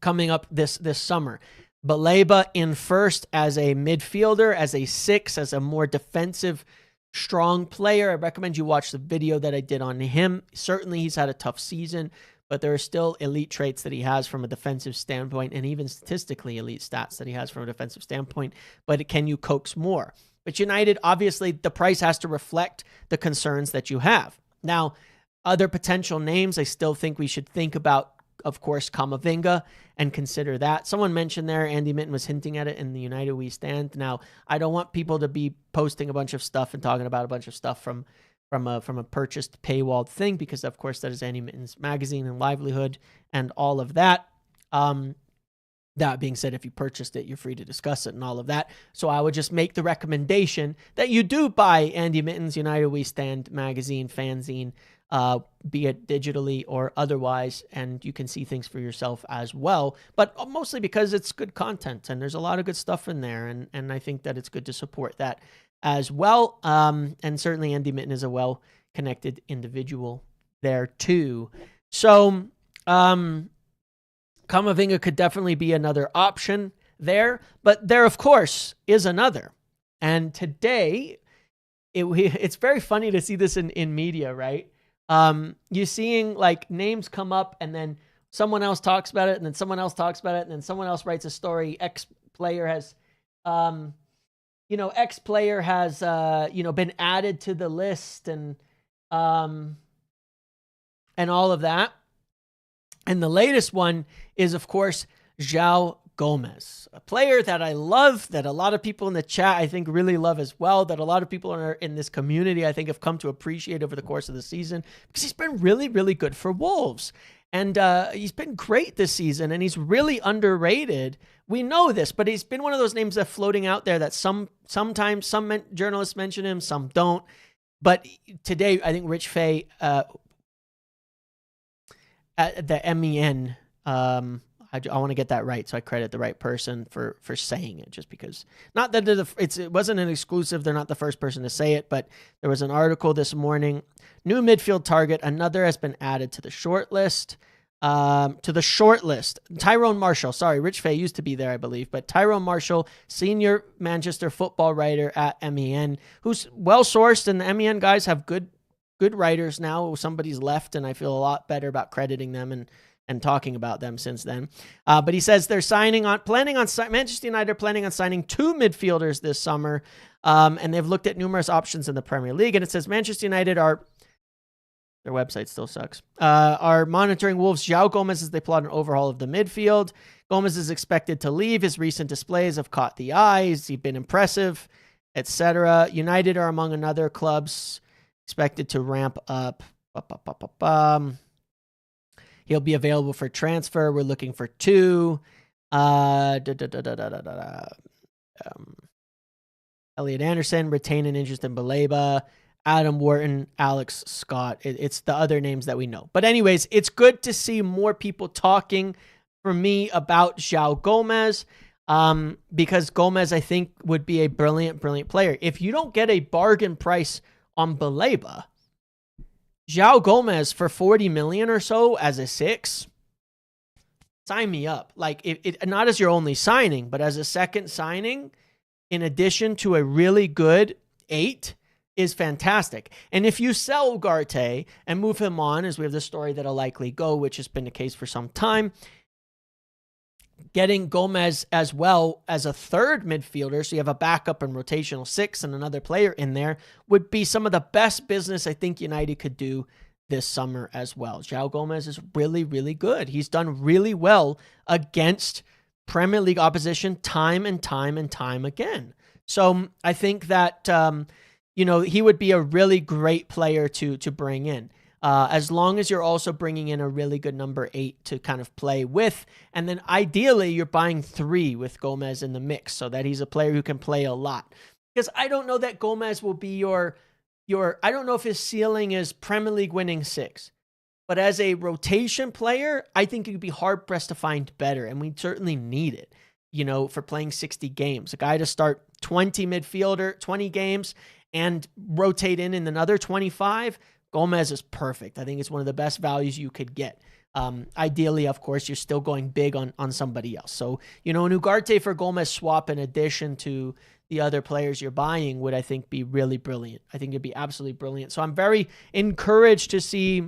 coming up this summer. Baleba in first as a midfielder, as a 6, as a more defensive, strong player. I recommend you watch the video that I did on him. Certainly he's had a tough season, but there are still elite traits that he has from a defensive standpoint, and even statistically elite stats that he has from a defensive standpoint. But can you coax more? But United, obviously, the price has to reflect the concerns that you have. Now, other potential names, I still think we should think about, of course, Camavinga and consider that. Someone mentioned there, Andy Mitten was hinting at it in the United We Stand. Now, I don't want people to be posting a bunch of stuff and talking about a bunch of stuff from a purchased paywalled thing, because of course that is Andy Mitten's magazine and livelihood and all of that. That being said, if you purchased it, you're free to discuss it and all of that. So I would just make the recommendation that you do buy Andy Mitten's United We Stand magazine, fanzine, be it digitally or otherwise, and you can see things for yourself as well. But mostly because it's good content and there's a lot of good stuff in there, and I think that it's good to support that as well. And certainly Andy Mitten is a well-connected individual there too. So Camavinga could definitely be another option there, but there, of course, is another. And today, it's very funny to see this in media, right? You're seeing like names come up, and then someone else talks about it, and then someone else talks about it, and then someone else writes a story. X player has been added to the list, and all of that. And the latest one is, of course, Joao Gomez, a player that I love, that a lot of people in the chat, I think, really love as well, that a lot of people in this community, I think, have come to appreciate over the course of the season, because he's been really, really good for Wolves. And he's been great this season, and he's really underrated. We know this, but he's been one of those names that's floating out there that sometimes some journalists mention him, some don't. But today, I think Rich Fay at the MEN, I want to get that right, so I credit the right person for saying it, just because, not that it wasn't an exclusive, they're not the first person to say it, but there was an article this morning. New midfield target, another has been added to the short list. Tyrone Marshall, sorry, Rich Fay used to be there, I believe, but Tyrone Marshall, senior Manchester football writer at MEN, who's well-sourced, and the MEN guys have good writers now. Somebody's left, and I feel a lot better about crediting them and talking about them since then. But he says they're Manchester United are planning on signing 2 midfielders this summer, and they've looked at numerous options in the Premier League. And it says Manchester United their website still sucks, are monitoring Wolves' Joao Gomez as they plot an overhaul of the midfield. Gomez is expected to leave. His recent displays have caught the eyes. He's been impressive. etc. United are among other clubs expected to ramp up. He'll be available for transfer. We're looking for 2. Elliot Anderson, retain an interest in Baleba. Adam Wharton, Alex Scott. It's the other names that we know. But anyways, it's good to see more people talking for me about Joao Gomez, because Gomez, I think, would be a brilliant, brilliant player. If you don't get a bargain price on Baleba, Joao Gomez for 40 million or so as a 6, sign me up. Like, it not as your only signing, but as a second signing, in addition to a really good 8, is fantastic. And if you sell Ugarte and move him on, as we have the story that'll likely go, which has been the case for some time, getting Gomez as well as a third midfielder, so you have a backup and rotational 6 and another player in there, would be some of the best business I think United could do this summer as well. Joao Gomez is really, really good. He's done really well against Premier League opposition time and time and time again. So I think that, he would be a really great player to bring in. As long as you're also bringing in a really good number 8 to kind of play with. And then ideally you're buying 3 with Gomez in the mix so that he's a player who can play a lot. Because I don't know that Gomez will be I don't know if his ceiling is Premier League winning 6. But as a rotation player, I think you'd be hard pressed to find better. And we certainly need it, for playing 60 games. A guy to start 20 games and rotate in another 25. Gomez is perfect. I think it's one of the best values you could get. Ideally, of course, you're still going big on somebody else. So, an Ugarte for Gomez swap in addition to the other players you're buying would, I think, be really brilliant. I think it'd be absolutely brilliant. So I'm very encouraged to see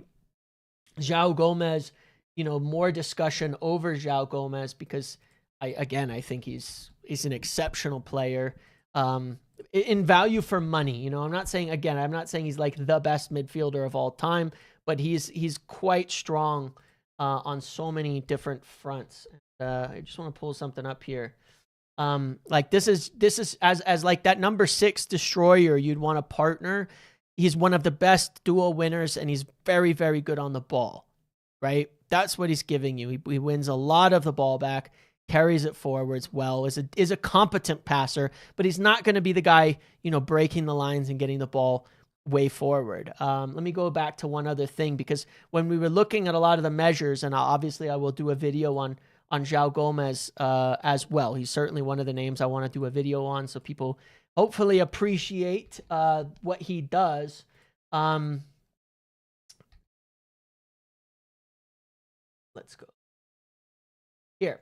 Joao Gomez, more discussion over Joao Gomez, because I think he's an exceptional player. In value for money, I'm not saying he's like the best midfielder of all time, but he's quite strong on so many different fronts. I just want to pull something up here. Like this is as like that number 6 destroyer you'd want to partner. He's one of the best dual winners, and he's very, very good on the ball, right? That's what he's giving you. He wins a lot of the ball back, carries it forwards well, is a competent passer, but he's not going to be the guy, breaking the lines and getting the ball way forward. Let me go back to one other thing, because when we were looking at a lot of the measures, and obviously I will do a video on Joao Gomez as well. He's certainly one of the names I want to do a video on, so people hopefully appreciate what he does. Let's go here.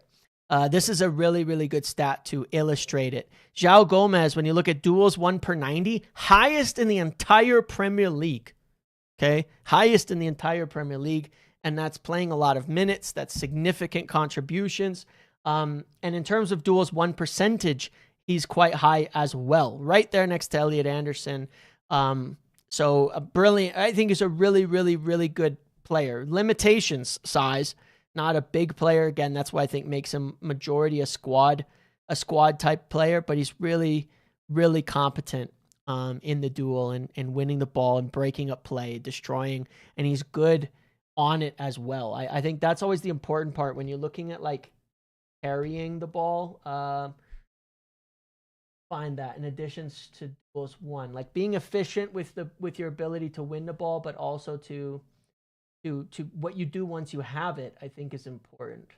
This is a really, really good stat to illustrate it. Joao Gomez, when you look at duels 1 per 90, highest in the entire Premier League. Okay, highest in the entire Premier League, and that's playing a lot of minutes. That's significant contributions. And in terms of duels 1 percentage, he's quite high as well, right there next to Elliot Anderson. So a brilliant. I think he's a really, really, really good player. Limitations: size. Not a big player. Again, that's why I think makes him majority a squad type player, but he's really, really competent in the duel and winning the ball and breaking up play, destroying, and he's good on it as well. I think that's always the important part when you're looking at like carrying the ball. Find that in addition to duels 1, like being efficient with your ability to win the ball, but also to what you do once you have it, I think is important.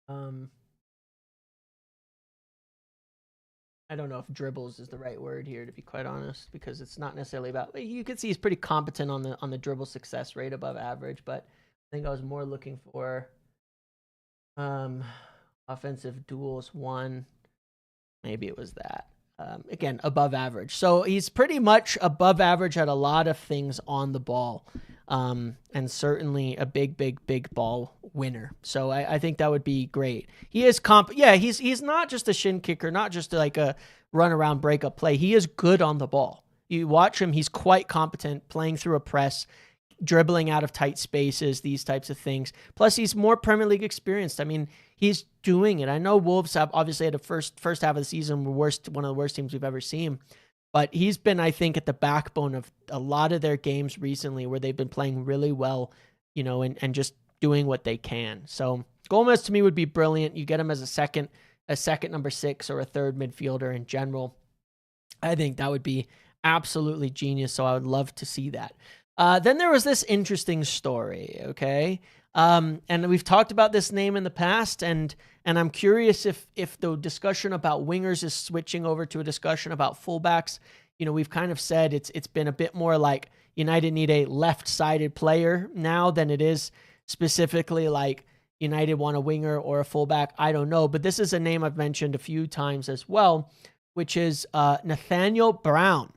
I don't know if dribbles is the right word here, to be quite honest, because it's not necessarily about. You can see he's pretty competent on the dribble success rate, above average, but I think I was more looking for offensive duels 1. Maybe it was that. Again, above average. So he's pretty much above average at a lot of things on the ball. And certainly a big, big, big ball winner. So I think that would be great. He is he's not just a shin kicker, not just like a run around breakup play. He is good on the ball. You watch him, he's quite competent playing through a press, dribbling out of tight spaces, these types of things. Plus, he's more Premier League experienced. I mean, he's doing it. I know Wolves have obviously had a first half of the season one of the worst teams we've ever seen, but he's been, I think, at the backbone of a lot of their games recently where they've been playing really well, and just doing what they can. So Gomez to me would be brilliant. You get him as a second number 6 or a third midfielder in general. I think that would be absolutely genius. So I would love to see that. Then there was this interesting story. Okay. And we've talked about this name in the past, and I'm curious if the discussion about wingers is switching over to a discussion about fullbacks. We've kind of said it's been a bit more like United need a left-sided player now than it is specifically like United want a winger or a fullback. I don't know, but this is a name I've mentioned a few times as well, which is Nathaniel Brown.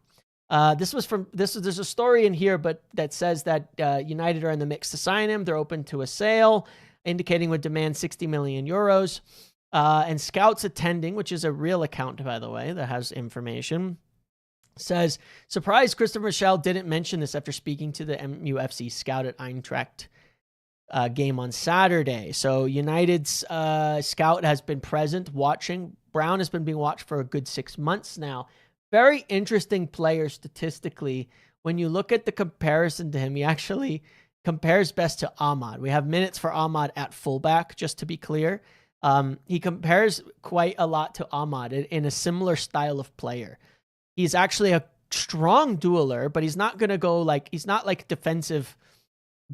There's a story in here, but that says that United are in the mix to sign him. They're open to a sale, indicating would demand 60 million euros. And Scouts Attending, which is a real account, by the way, that has information, says, surprised Christopher Michel didn't mention this after speaking to the MUFC scout at Eintracht game on Saturday. So United's scout has been present watching. Brown has been being watched for a good 6 months now. Very interesting player statistically. When you look at the comparison to him, he actually compares best to Ahmad. We have minutes for Ahmad at fullback, just to be clear. He compares quite a lot to Ahmad in a similar style of player. He's actually a strong dueler, but he's not going to go he's not like defensive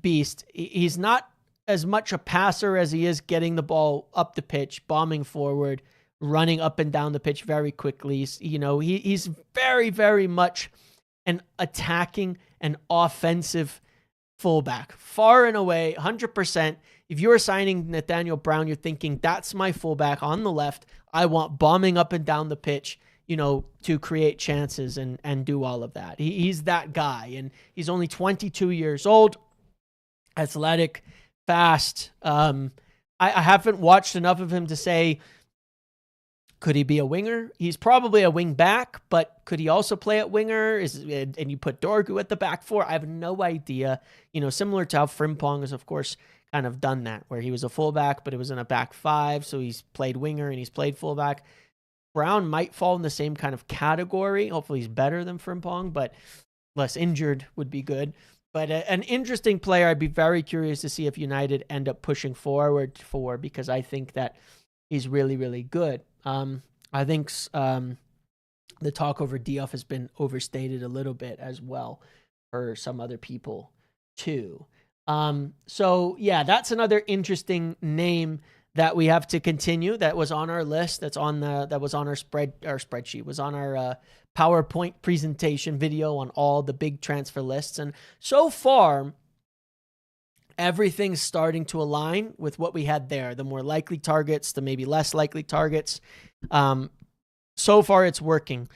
beast. He's not as much a passer as he is getting the ball up the pitch, bombing forward, running up and down the pitch very quickly. He's very, very much an attacking and offensive fullback. Far and away, 100%. If you're signing Nathaniel Brown, you're thinking, that's my fullback on the left. I want bombing up and down the pitch, to create chances and do all of that. He's that guy, and he's only 22 years old, athletic, fast. I haven't watched enough of him to say, could he be a winger? He's probably a wing back, but could he also play at winger? And you put Dorgu at the back four? I have no idea. Similar to how Frimpong has, of course, kind of done that, where he was a fullback, but it was in a back five, so he's played winger and he's played fullback. Brown might fall in the same kind of category. Hopefully he's better than Frimpong, but less injured would be good. But an interesting player I'd be very curious to see if United end up pushing forward for, because I think that he's really, really good. I think the talk over Diouf has been overstated a little bit as well for some other people too. So yeah, that's another interesting name that we have to continue. That was on our list. That was on our spreadsheet, was on our PowerPoint presentation video on all the big transfer lists. And so far, everything's starting to align with what we had there. The more likely targets, the maybe less likely targets. So far, it's working.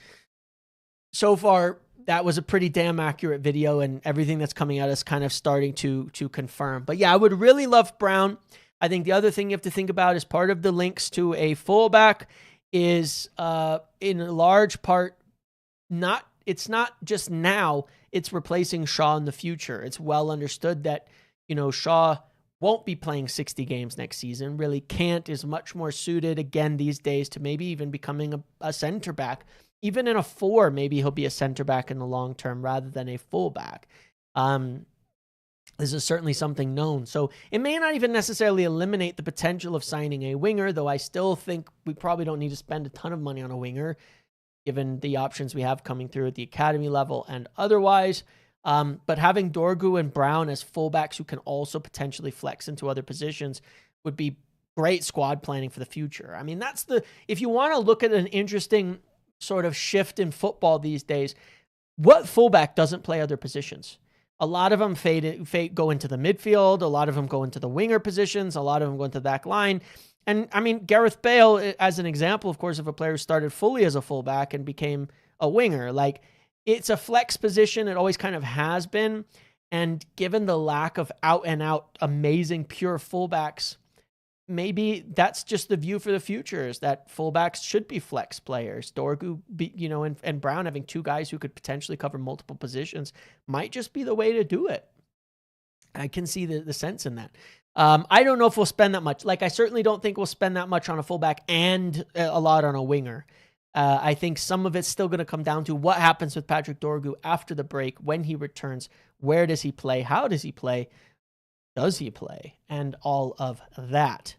So far, that was a pretty damn accurate video, and everything that's coming out is kind of starting to confirm. But yeah, I would really love Brown. I think the other thing you have to think about is part of the links to a fullback is in a large part, it's not just now, it's replacing Shaw in the future. It's well understood that, Shaw won't be playing 60 games next season. Really can't, is much more suited again these days to maybe even becoming a center back. Even in a 4, maybe he'll be a center back in the long term rather than a fullback. This is certainly something known. So it may not even necessarily eliminate the potential of signing a winger, though I still think we probably don't need to spend a ton of money on a winger, given the options we have coming through at the academy level and otherwise. But having Dorgu and Brown as fullbacks who can also potentially flex into other positions would be great squad planning for the future. I mean, if you want to look at an interesting sort of shift in football these days, what fullback doesn't play other positions? A lot of them go into the midfield. A lot of them go into the winger positions. A lot of them go into the back line. And I mean, Gareth Bale, as an example, of course, of a player who started fully as a fullback and became a winger. It's a flex position. It always kind of has been. And given the lack of out and out amazing pure fullbacks, maybe that's just the view for the future, is that fullbacks should be flex players. Dorgu, and Brown having two guys who could potentially cover multiple positions might just be the way to do it. I can see the sense in that. I don't know if we'll spend that much. Like, I certainly don't think we'll spend that much on a fullback and a lot on a winger. I think some of it's still going to come down to what happens with Patrick Dorgu after the break, when he returns, where does he play, how does he play, does he play, and all of that.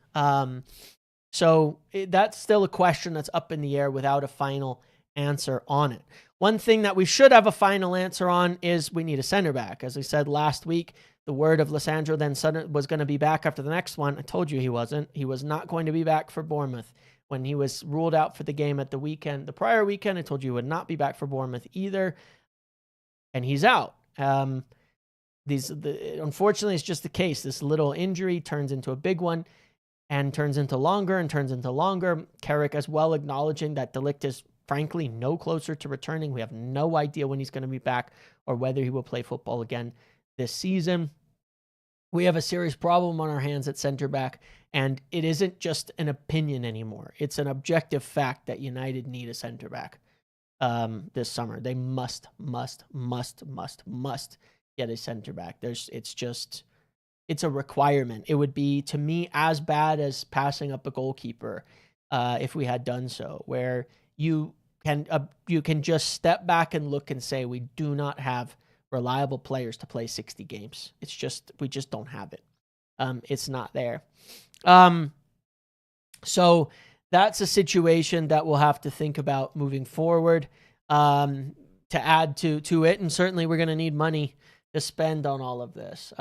So that's still a question that's up in the air without a final answer on it. One thing that we should have a final answer on is we need a center back. As I said last week, the word of Lissandro then was going to be back after the next one. I told you he wasn't. He was not going to be back for Bournemouth. When he was ruled out for the game at the weekend, the prior weekend, I told you he would not be back for Bournemouth either. And he's out. Unfortunately, it's just the case. This little injury turns into a big one and turns into longer and turns into longer. Carrick as well acknowledging that De Ligt is frankly no closer to returning. We have no idea when he's going to be back or whether he will play football again this season. We have a serious problem on our hands at center back, and it isn't just an opinion anymore. It's an objective fact that United need a center back this summer. They must get a center back. It's a requirement. It would be, to me, as bad as passing up a goalkeeper if we had done so, where you can just step back and look and say, we do not have reliable players to play 60 games. We just don't have it. It's not there. So that's a situation that we'll have to think about moving forward to add to it. And certainly we're going to need money to spend on all of this.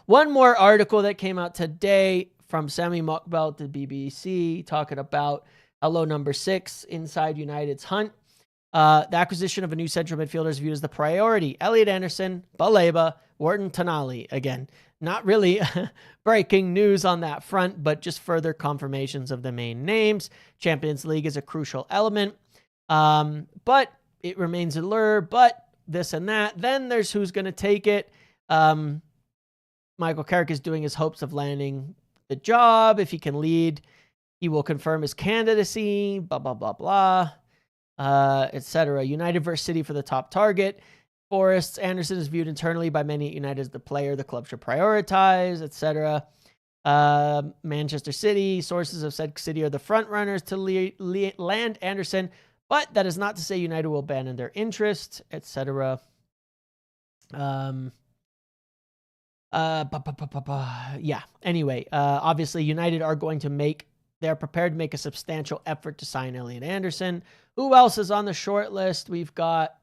One more article that came out today from Sami Mokbel to BBC talking about hello number 6 inside United's hunt. The acquisition of a new central midfielder is viewed as the priority. Elliot Anderson, Baleba, Wharton, Tonali. Again, not really breaking news on that front, but just further confirmations of the main names. Champions League is a crucial element, but it remains a lure, but this and that. Then there's who's going to take it. Michael Carrick is doing his hopes of landing the job. If he can lead, he will confirm his candidacy, blah, blah, blah, blah. Etc. United versus City for the top target. Forrest's Anderson is viewed internally by many at United as the player the club should prioritize, etc. Manchester City. Sources have said City are the front runners to land Anderson, but that is not to say United will abandon their interest, etc. Yeah. Anyway, obviously United are going to they're prepared to make a substantial effort to sign Elliot Anderson. Who else is on the short list? We've got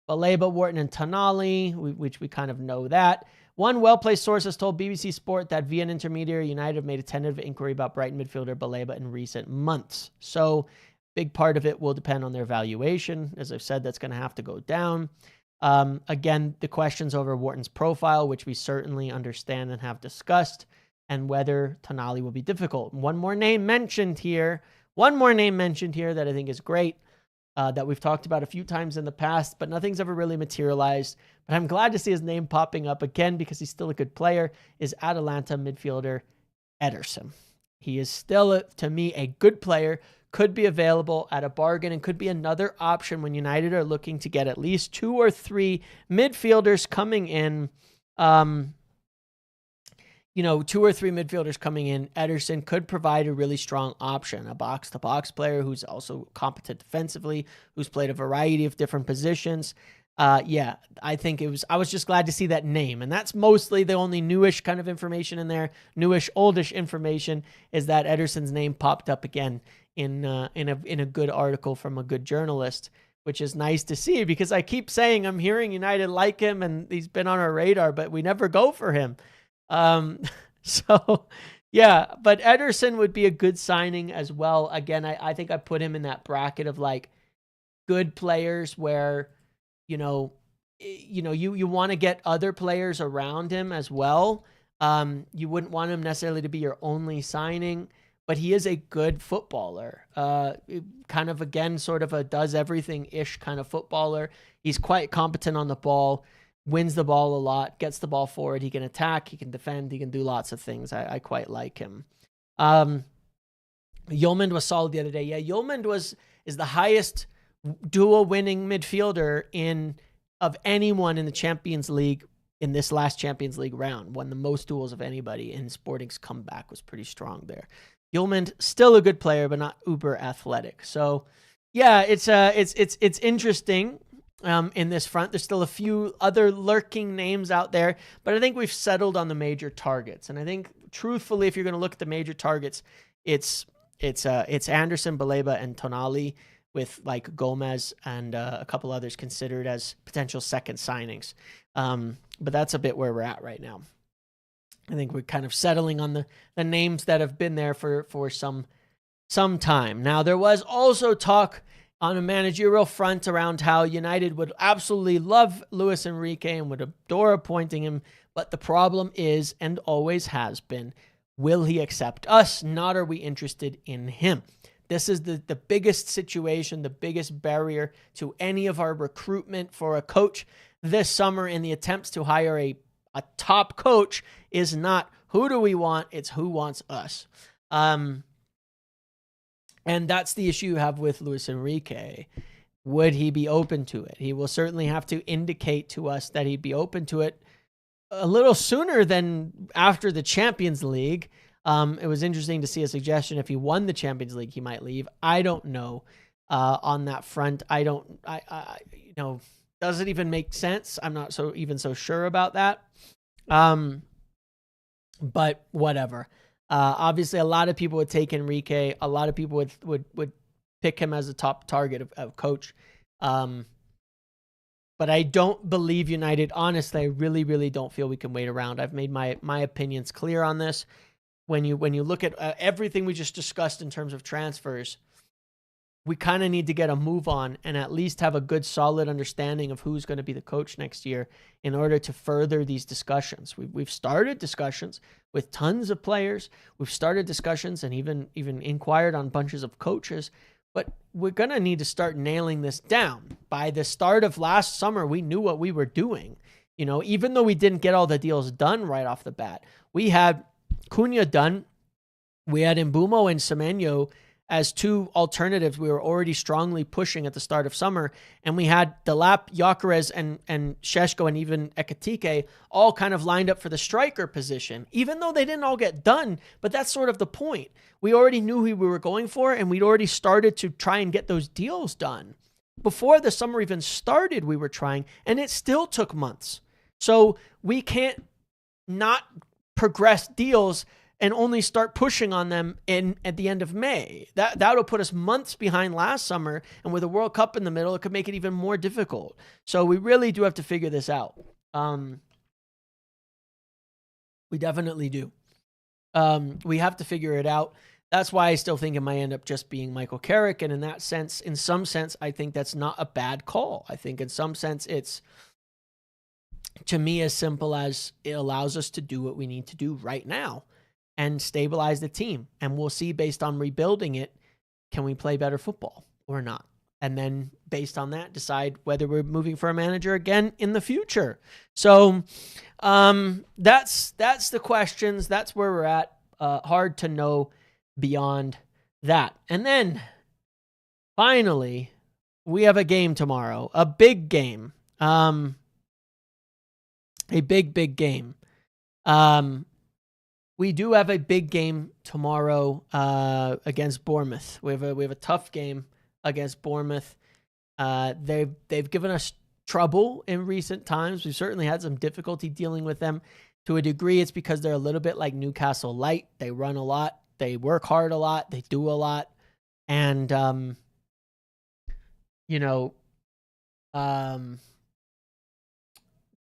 Baleba, Wharton, and Tonali, which we kind of know that. One well-placed source has told BBC Sport that via an intermediary, United have made a tentative inquiry about Brighton midfielder Baleba in recent months. So big part of it will depend on their valuation. As I've said, that's going to have to go down. Again, the questions over Wharton's profile, which we certainly understand and have discussed, and whether Tonali will be difficult. One more name mentioned here that I think is great, that we've talked about a few times in the past, but nothing's ever really materialized. But I'm glad to see his name popping up again because he's still a good player, is Atalanta midfielder Ederson. He is still, to me, a good player, could be available at a bargain, and could be another option when United are looking to get at least 2 or 3 midfielders coming in. 2 or 3 midfielders coming in, Ederson could provide a really strong option, a box-to-box player who's also competent defensively, who's played a variety of different positions. I think I was just glad to see that name. And that's mostly the only newish kind of information in there. Newish, oldish information is that Ederson's name popped up again in a good article from a good journalist, which is nice to see because I keep saying I'm hearing United like him and he's been on our radar, but we never go for him. But Ederson would be a good signing as well. Again, I think I put him in that bracket of like good players where, you want to get other players around him as well. You wouldn't want him necessarily to be your only signing, but he is a good footballer. Kind of, again, sort of a does everything-ish kind of footballer. He's quite competent on the ball. Wins the ball a lot, gets the ball forward. He can attack, he can defend, he can do lots of things. I quite like him. Yeoman was solid the other day. Yeah, Yeoman is the highest dual winning midfielder of anyone in the Champions League in this last Champions League round, won the most duels of anybody, and Sporting's comeback was pretty strong there. Gilman, still a good player, but not uber athletic. So, yeah, it's interesting in this front. There's still a few other lurking names out there, but I think we've settled on the major targets. And I think, truthfully, if you're going to look at the major targets, it's Anderson, Baleba, and Tonali, with like Gomez and a couple others considered as potential second signings. But that's a bit where we're at right now. I think we're kind of settling on the names that have been there for some time. Now, there was also talk on a managerial front around how United would absolutely love Luis Enrique and would adore appointing him. But the problem is, and always has been, will he accept us? Not are we interested in him. This is the biggest situation, the biggest barrier to any of our recruitment for a coach this summer in the attempts to hire a top coach is not who do we want, it's who wants us. And that's the issue you have with Luis Enrique. Would he be open to it? He will certainly have to indicate to us that he'd be open to it a little sooner than after the Champions League. It was interesting to see a suggestion if he won the Champions League, he might leave. I don't know on that front. Does it even make sense? I'm not so sure about that. But whatever. Obviously, a lot of people would take Enrique. A lot of people would pick him as a top target of coach. But I don't believe United. Honestly, I really, really don't feel we can wait around. I've made my opinions clear on this. When you look at everything we just discussed in terms of transfers, we kind of need to get a move on and at least have a good, solid understanding of who's going to be the coach next year in order to further these discussions. We've started discussions with tons of players. We've started discussions and even inquired on bunches of coaches. But we're going to need to start nailing this down. By the start of last summer, we knew what we were doing. Even though we didn't get all the deals done right off the bat, we had Cunha done. We had Mbumo and Semenyo as two alternatives we were already strongly pushing at the start of summer. And we had Delap, Gyökeres, and Šeško, and even Ekitike all kind of lined up for the striker position, even though they didn't all get done. But that's sort of the point. We already knew who we were going for, and we'd already started to try and get those deals done. Before the summer even started, we were trying, and it still took months. So we can't not progress deals and only start pushing on them at the end of May. That'll put us months behind last summer, and with a World Cup in the middle, it could make it even more difficult. So we really do have to figure this out. We definitely do. We have to figure it out. That's why I still think it might end up just being Michael Carrick, and in some sense, I think that's not a bad call. I think in some sense, it's, to me, as simple as it allows us to do what we need to do right now and stabilize the team. And we'll see, based on rebuilding it, can we play better football or not? And then based on that, decide whether we're moving for a manager again in the future. So that's the questions. That's where we're at. Hard to know beyond that. And then finally, we have a game tomorrow, a big game, a big game. We do have a big game tomorrow against Bournemouth. We have a tough game against Bournemouth. They've given us trouble in recent times. We've certainly had some difficulty dealing with them. To a degree, it's because they're a little bit like Newcastle light. They run a lot. They work hard a lot. They do a lot. And,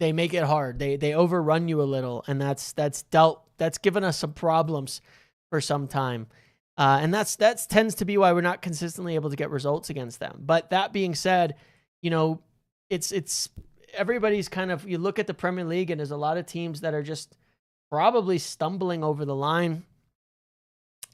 they make it hard. They overrun you a little. And that's given us some problems for some time. And that tends to be why we're not consistently able to get results against them. But that being said, it's everybody's kind of, you look at the Premier League and there's a lot of teams that are just probably stumbling over the line.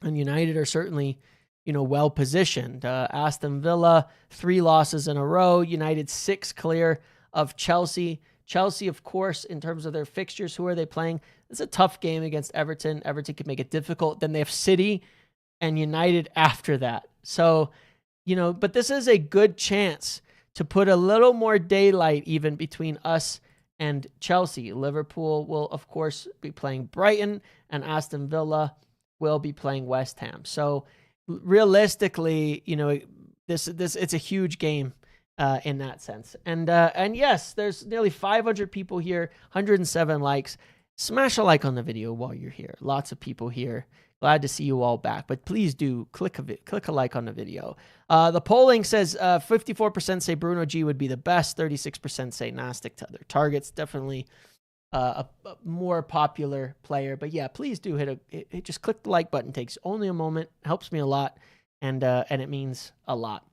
And United are certainly, well positioned. Aston Villa, 3 losses in a row. United 6 clear of Chelsea. Chelsea, of course, in terms of their fixtures, who are they playing? It's a tough game against Everton. Everton can make it difficult. Then they have City and United after that. So, but this is a good chance to put a little more daylight even between us and Chelsea. Liverpool will, of course, be playing Brighton, and Aston Villa will be playing West Ham. So realistically, this it's a huge game in that sense. And yes, there's nearly 500 people here, 107 likes. Smash a like on the video while you're here. Lots of people here. Glad to see you all back, but please do click a like on the video. The polling says 54% say Bruno G would be the best, 36% say Nastic to other targets. Definitely a more popular player, but yeah, please do just click the like button. Takes only a moment, helps me a lot, and it means a lot.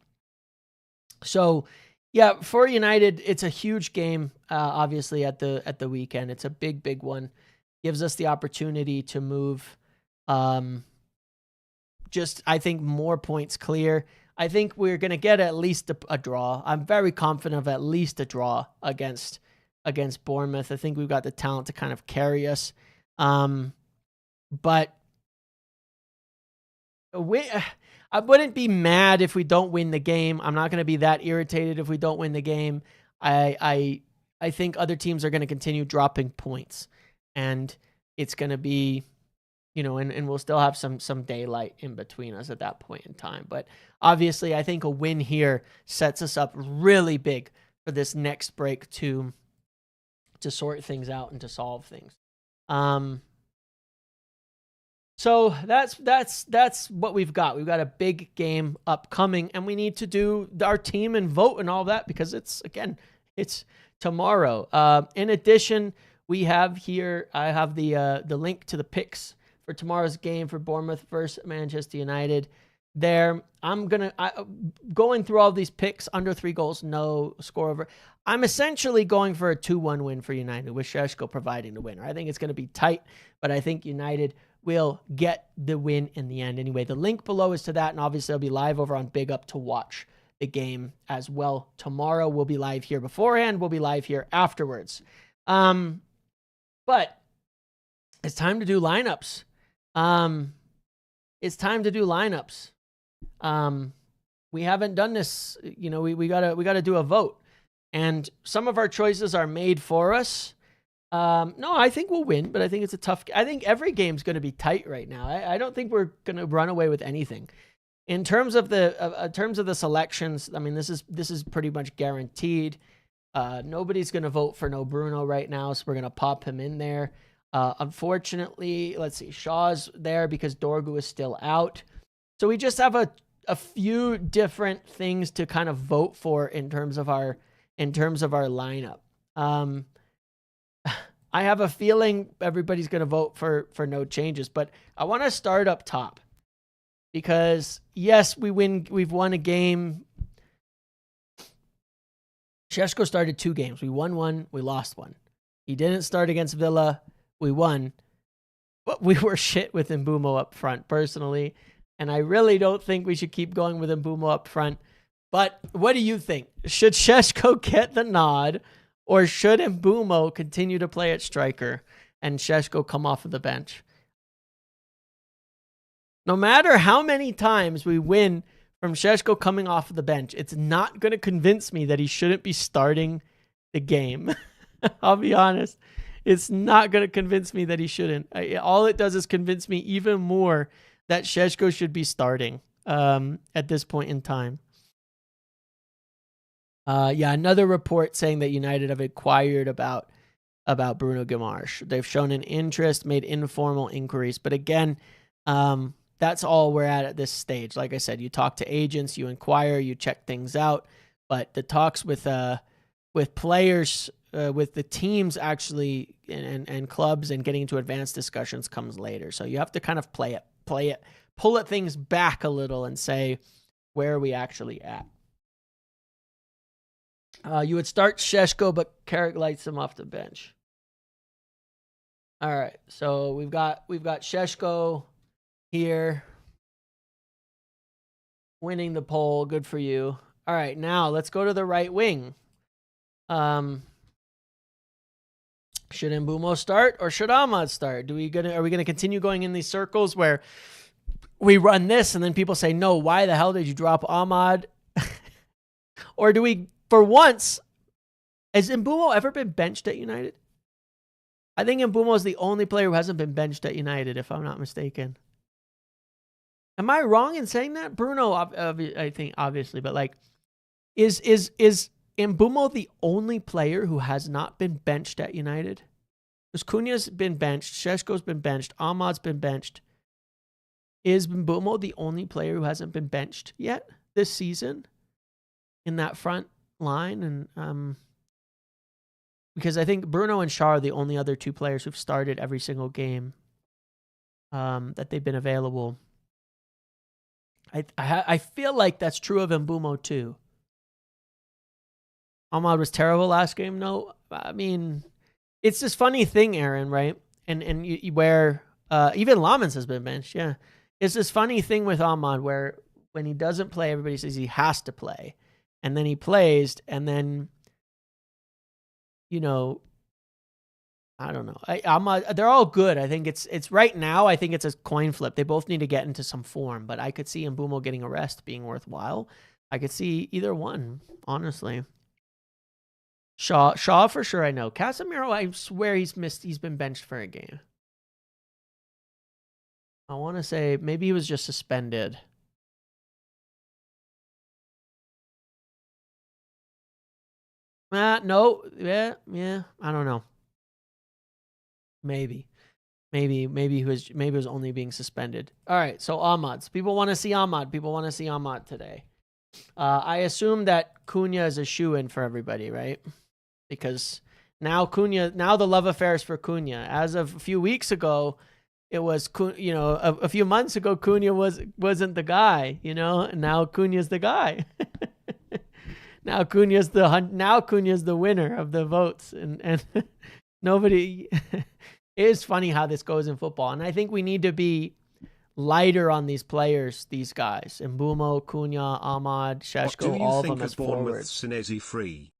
So yeah, for United, it's a huge game. Obviously at the weekend, it's a big one. Gives us the opportunity to move. I think more points clear. I think we're going to get at least a draw. I'm very confident of at least a draw against Bournemouth. I think we've got the talent to kind of carry us. But I wouldn't be mad if we don't win the game. I'm not going to be that irritated if we don't win the game. I think other teams are going to continue dropping points, and it's going to be, and we'll still have some daylight in between us at that point in time. But obviously, I think a win here sets us up really big for this next break to sort things out and to solve things. So that's what we've got. We've got a big game upcoming, and we need to do our team and vote and all that because it's tomorrow. In addition, we have here, I have the link to the picks for tomorrow's game for Bournemouth versus Manchester United. There, I'm going through all these picks, under 3 goals, no score over. I'm essentially going for a 2-1 win for United with Šeško providing the winner. I think it's going to be tight, but I think United will get the win in the end anyway. The link below is to that, and obviously I'll be live over on BigUp to watch the game as well. Tomorrow we'll be live here beforehand. We'll be live here afterwards. But it's time to do lineups. We haven't done this. We gotta do a vote, and some of our choices are made for us. No, I think we'll win, but I think it's a tough. I think every game's going to be tight right now. I don't think we're going to run away with anything. In terms of the selections, I mean, this is pretty much guaranteed. Nobody's going to vote for no Bruno right now, so we're going to pop him in there. Unfortunately, let's see, Shaw's there because Dorgu is still out. So we just have a few different things to kind of vote for in terms of our lineup. I have a feeling everybody's going to vote for no changes, but I want to start up top because yes, we've won a game. Šeško started 2 games. We won 1, we lost 1. He didn't start against Villa. We won, but we were shit with Mbeumo up front personally, and I really don't think we should keep going with Mbeumo up front. But what do you think? Should Šeško get the nod, or should Mbeumo continue to play at striker and Šeško come off of the bench? No matter how many times we win from Šeško coming off of the bench, it's not going to convince me that he shouldn't be starting the game. I'll be honest. It's not going to convince me that he shouldn't. All it does is convince me even more that Šeško should be starting at this point in time. Another report saying that United have inquired about Bruno Guimaraes. They've shown an interest, made informal inquiries, but again, that's all we're at this stage. Like I said, you talk to agents, you inquire, you check things out, but the talks with players, with the teams actually, and clubs, and getting into advanced discussions comes later. So you have to kind of play it, pull things back a little, and say, where are we actually at? You would start Šeško, but Carrick lights him off the bench. All right, so we've got Šeško here winning the poll. Good for you. All right, now let's go to the right wing. Should Mbeumo start or should Ahmad start? Are we gonna continue going in these circles where we run this and then people say, no, why the hell did you drop Ahmad? Or do we, for once, Has Mbumo ever been benched at United? I think Mbumo is the only player who hasn't been benched at United, if I'm not mistaken. Am I wrong in saying that? Bruno, I think, obviously, but like, is Mbumo the only player who has not been benched at United? Because Cunha's been benched, Šeško's been benched, Ahmad's been benched. Is Mbumo the only player who hasn't been benched yet this season in that front line? And because I think Bruno and Shaw are the only other two players who've started every single game that they've been available. I feel like that's true of Mbumo too. Ahmad was terrible last game. No, I mean, it's this funny thing, Aaron, right? And where even Lamens has been benched. Yeah, it's this funny thing with Ahmad where when he doesn't play, everybody says he has to play, and then he plays, and then I don't know. They're all good. I think it's right now. I think it's a coin flip. They both need to get into some form, but I could see Mbumo getting a rest being worthwhile. I could see either one, honestly. Shaw for sure. I know. Casemiro, I swear he's been benched for a game. I want to say maybe he was just suspended. No. Yeah. I don't know. Maybe he was only being suspended. All right, so Ahmad's. People want to see Ahmad. People want to see Ahmad today. I assume that Cunha is a shoo-in for everybody, right? Because now the love affair is for Cunha. As of a few weeks ago, it was a few months ago Cunha wasn't the guy, and now Cunha's the guy. Now Cunha's the winner of the votes, and nobody. It is funny how this goes in football, and I think we need to be lighter on these players, these guys. Mbumo, Cunha, Ahmad, Šeško, all of them as forwards. Senesi free?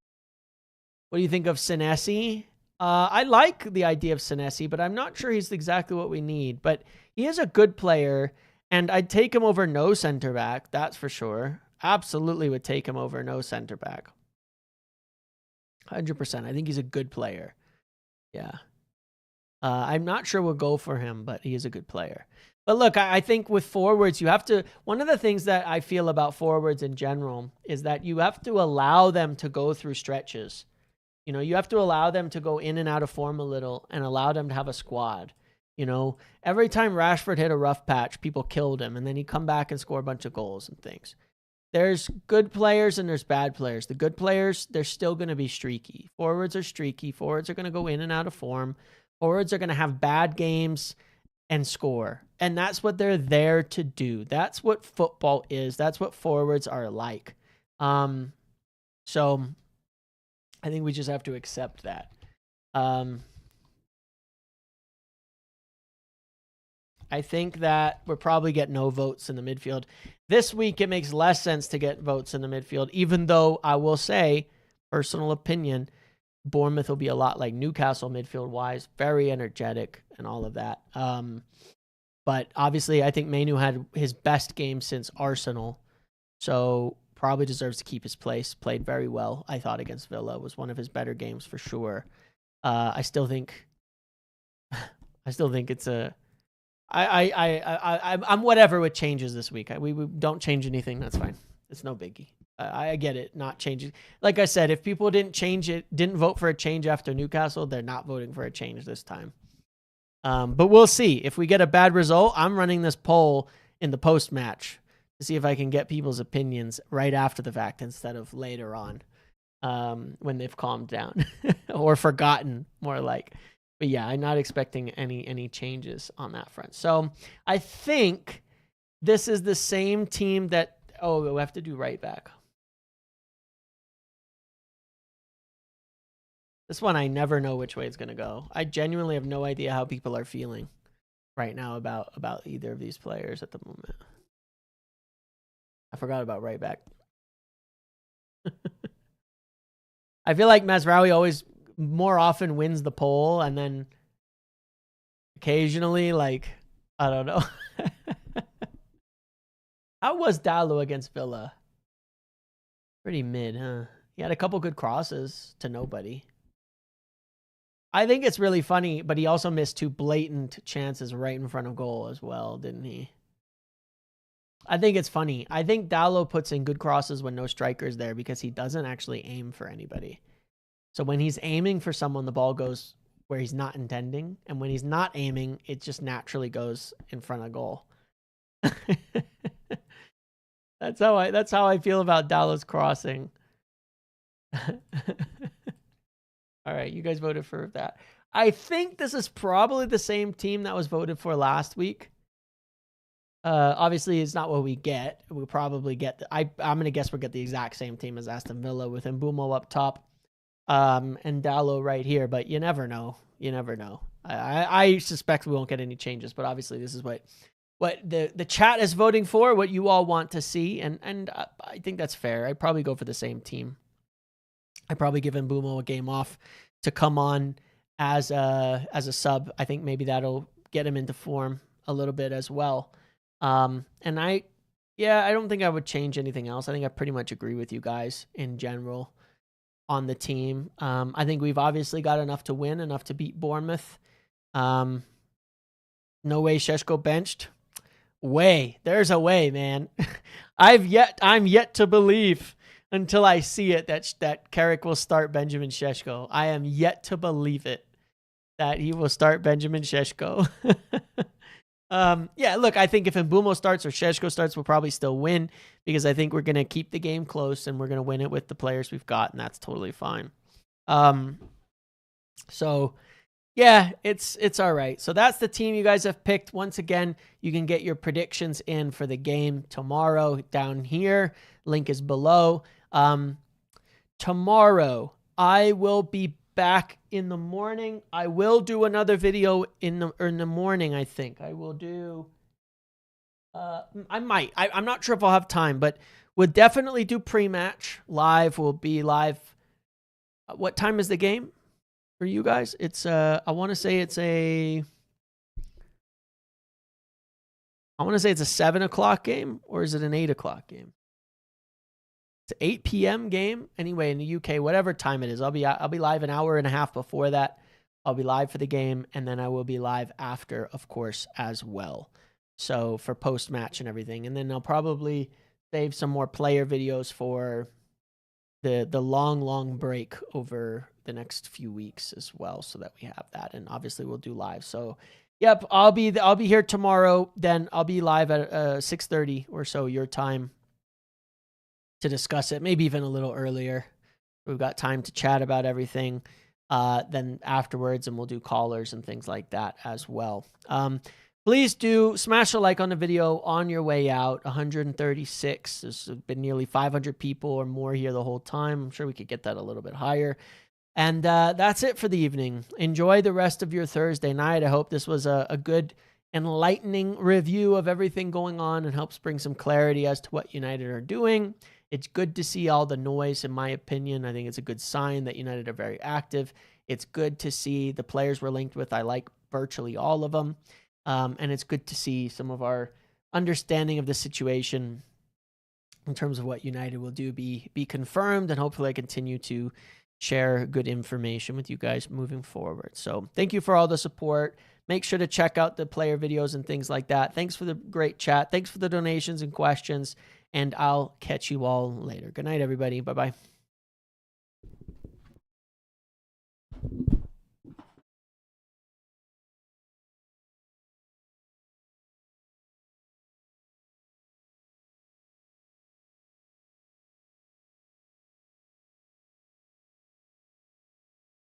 What do you think of Senesi? I like the idea of Senesi, but I'm not sure he's exactly what we need. But he is a good player, and I'd take him over no center back, that's for sure. Absolutely would take him over no center back. 100%. I think he's a good player. Yeah. I'm not sure we'll go for him, but he is a good player. But look, I think with forwards, you have to... One of the things that I feel about forwards in general is that you have to allow them to go through stretches. You have to allow them to go in and out of form a little and allow them to have a squad. Every time Rashford hit a rough patch, people killed him, and then he'd come back and score a bunch of goals and things. There's good players and there's bad players. The good players, they're still going to be streaky. Forwards are streaky. Forwards are going to go in and out of form. Forwards are going to have bad games and score. And that's what they're there to do. That's what football is. That's what forwards are like. So I think we just have to accept that. I think that we'll probably get no votes in the midfield. This week, it makes less sense to get votes in the midfield, even though I will say, personal opinion, Bournemouth will be a lot like Newcastle midfield-wise, very energetic and all of that. But obviously, I think Mainu had his best game since Arsenal, so probably deserves to keep his place. Played very well, I thought, against Villa. Was one of his better games for sure. I still think it's a... I'm whatever with changes this week. We don't change anything. That's fine. It's no biggie. I get it. Not changing. Like I said, if people didn't vote for a change after Newcastle, they're not voting for a change this time. But we'll see. If we get a bad result, I'm running this poll in the post-match to see if I can get people's opinions right after the fact instead of later on when they've calmed down or forgotten, more like. But yeah, I'm not expecting any changes on that front. So I think this is the same team that... Oh, we have to do right back. This one, I never know which way it's going to go. I genuinely have no idea how people are feeling right now about either of these players at the moment. I forgot about right back. I feel like Mazraoui always... more often wins the poll, and then occasionally, like, I don't know. How was Dalot against Villa? Pretty mid, huh? He had a couple good crosses to nobody. I think it's really funny, but he also missed 2 blatant chances right in front of goal as well, didn't he? I think it's funny. I think Dalot puts in good crosses when no striker's there because he doesn't actually aim for anybody. So when he's aiming for someone, the ball goes where he's not intending. And when he's not aiming, it just naturally goes in front of goal. That's how I feel about Dalot's crossing. All right, you guys voted for that. I think this is probably the same team that was voted for last week. Obviously, it's not what we get. We'll probably get... I'm going to guess we'll get the exact same team as Aston Villa with Mbeumo up top and Dalot right here. But you never know. You never know. I suspect we won't get any changes. But obviously, this is what the chat is voting for, what you all want to see. And I think that's fair. I'd probably go for the same team. I'd probably give Mbeumo a game off to come on as a sub. I think maybe that'll get him into form a little bit as well. And I don't think I would change anything else. I think I pretty much agree with you guys in general on the team. I think we've obviously got enough to win, enough to beat Bournemouth. No way Šeško benched. There's a way, man. I'm yet to believe until I see it that Carrick will start Benjamin Šeško. I am yet to believe it that he will start Benjamin Šeško. Look, I think if Mbeumo starts or Šeško starts, we'll probably still win because I think we're going to keep the game close and we're going to win it with the players we've got, and that's totally fine. So yeah, it's all right. So that's the team you guys have picked. Once again, you can get your predictions in for the game tomorrow down here. Link is below. Tomorrow, I will be back in the morning. I will do another video in the morning, I think. I will do... I might. I'm not sure if I'll have time, but we'll definitely do pre-match. Live. We'll be live. What time is the game for you guys? It's, I want to say it's a 7 o'clock game, or is it an 8 o'clock game? It's an 8 p.m. game. Anyway, in the UK, whatever time it is, I'll be live an hour and a half before that. I'll be live for the game, and then I will be live after, of course, as well. So for post-match and everything. And then I'll probably save some more player videos for the long break over the next few weeks as well, so that we have that. And obviously we'll do live. So yep, I'll be here tomorrow. Then I'll be live at 6:30 or so your time to discuss it, maybe even a little earlier. We've got time to chat about everything then afterwards, and we'll do callers and things like that as well. Please do smash a like on the video on your way out. 136. There's been nearly 500 people or more here the whole time. I'm sure we could get that a little bit higher. And that's it for the evening. Enjoy the rest of your Thursday night. I hope this was a good, enlightening review of everything going on and helps bring some clarity as to what United are doing. It's good to see all the noise, in my opinion. I think it's a good sign that United are very active. It's good to see the players we're linked with. I like virtually all of them. And it's good to see some of our understanding of the situation in terms of what United will do be confirmed, and hopefully I continue to share good information with you guys moving forward. So thank you for all the support. Make sure to check out the player videos and things like that. Thanks for the great chat. Thanks for the donations and questions. And I'll catch you all later. Good night, everybody. Bye-bye.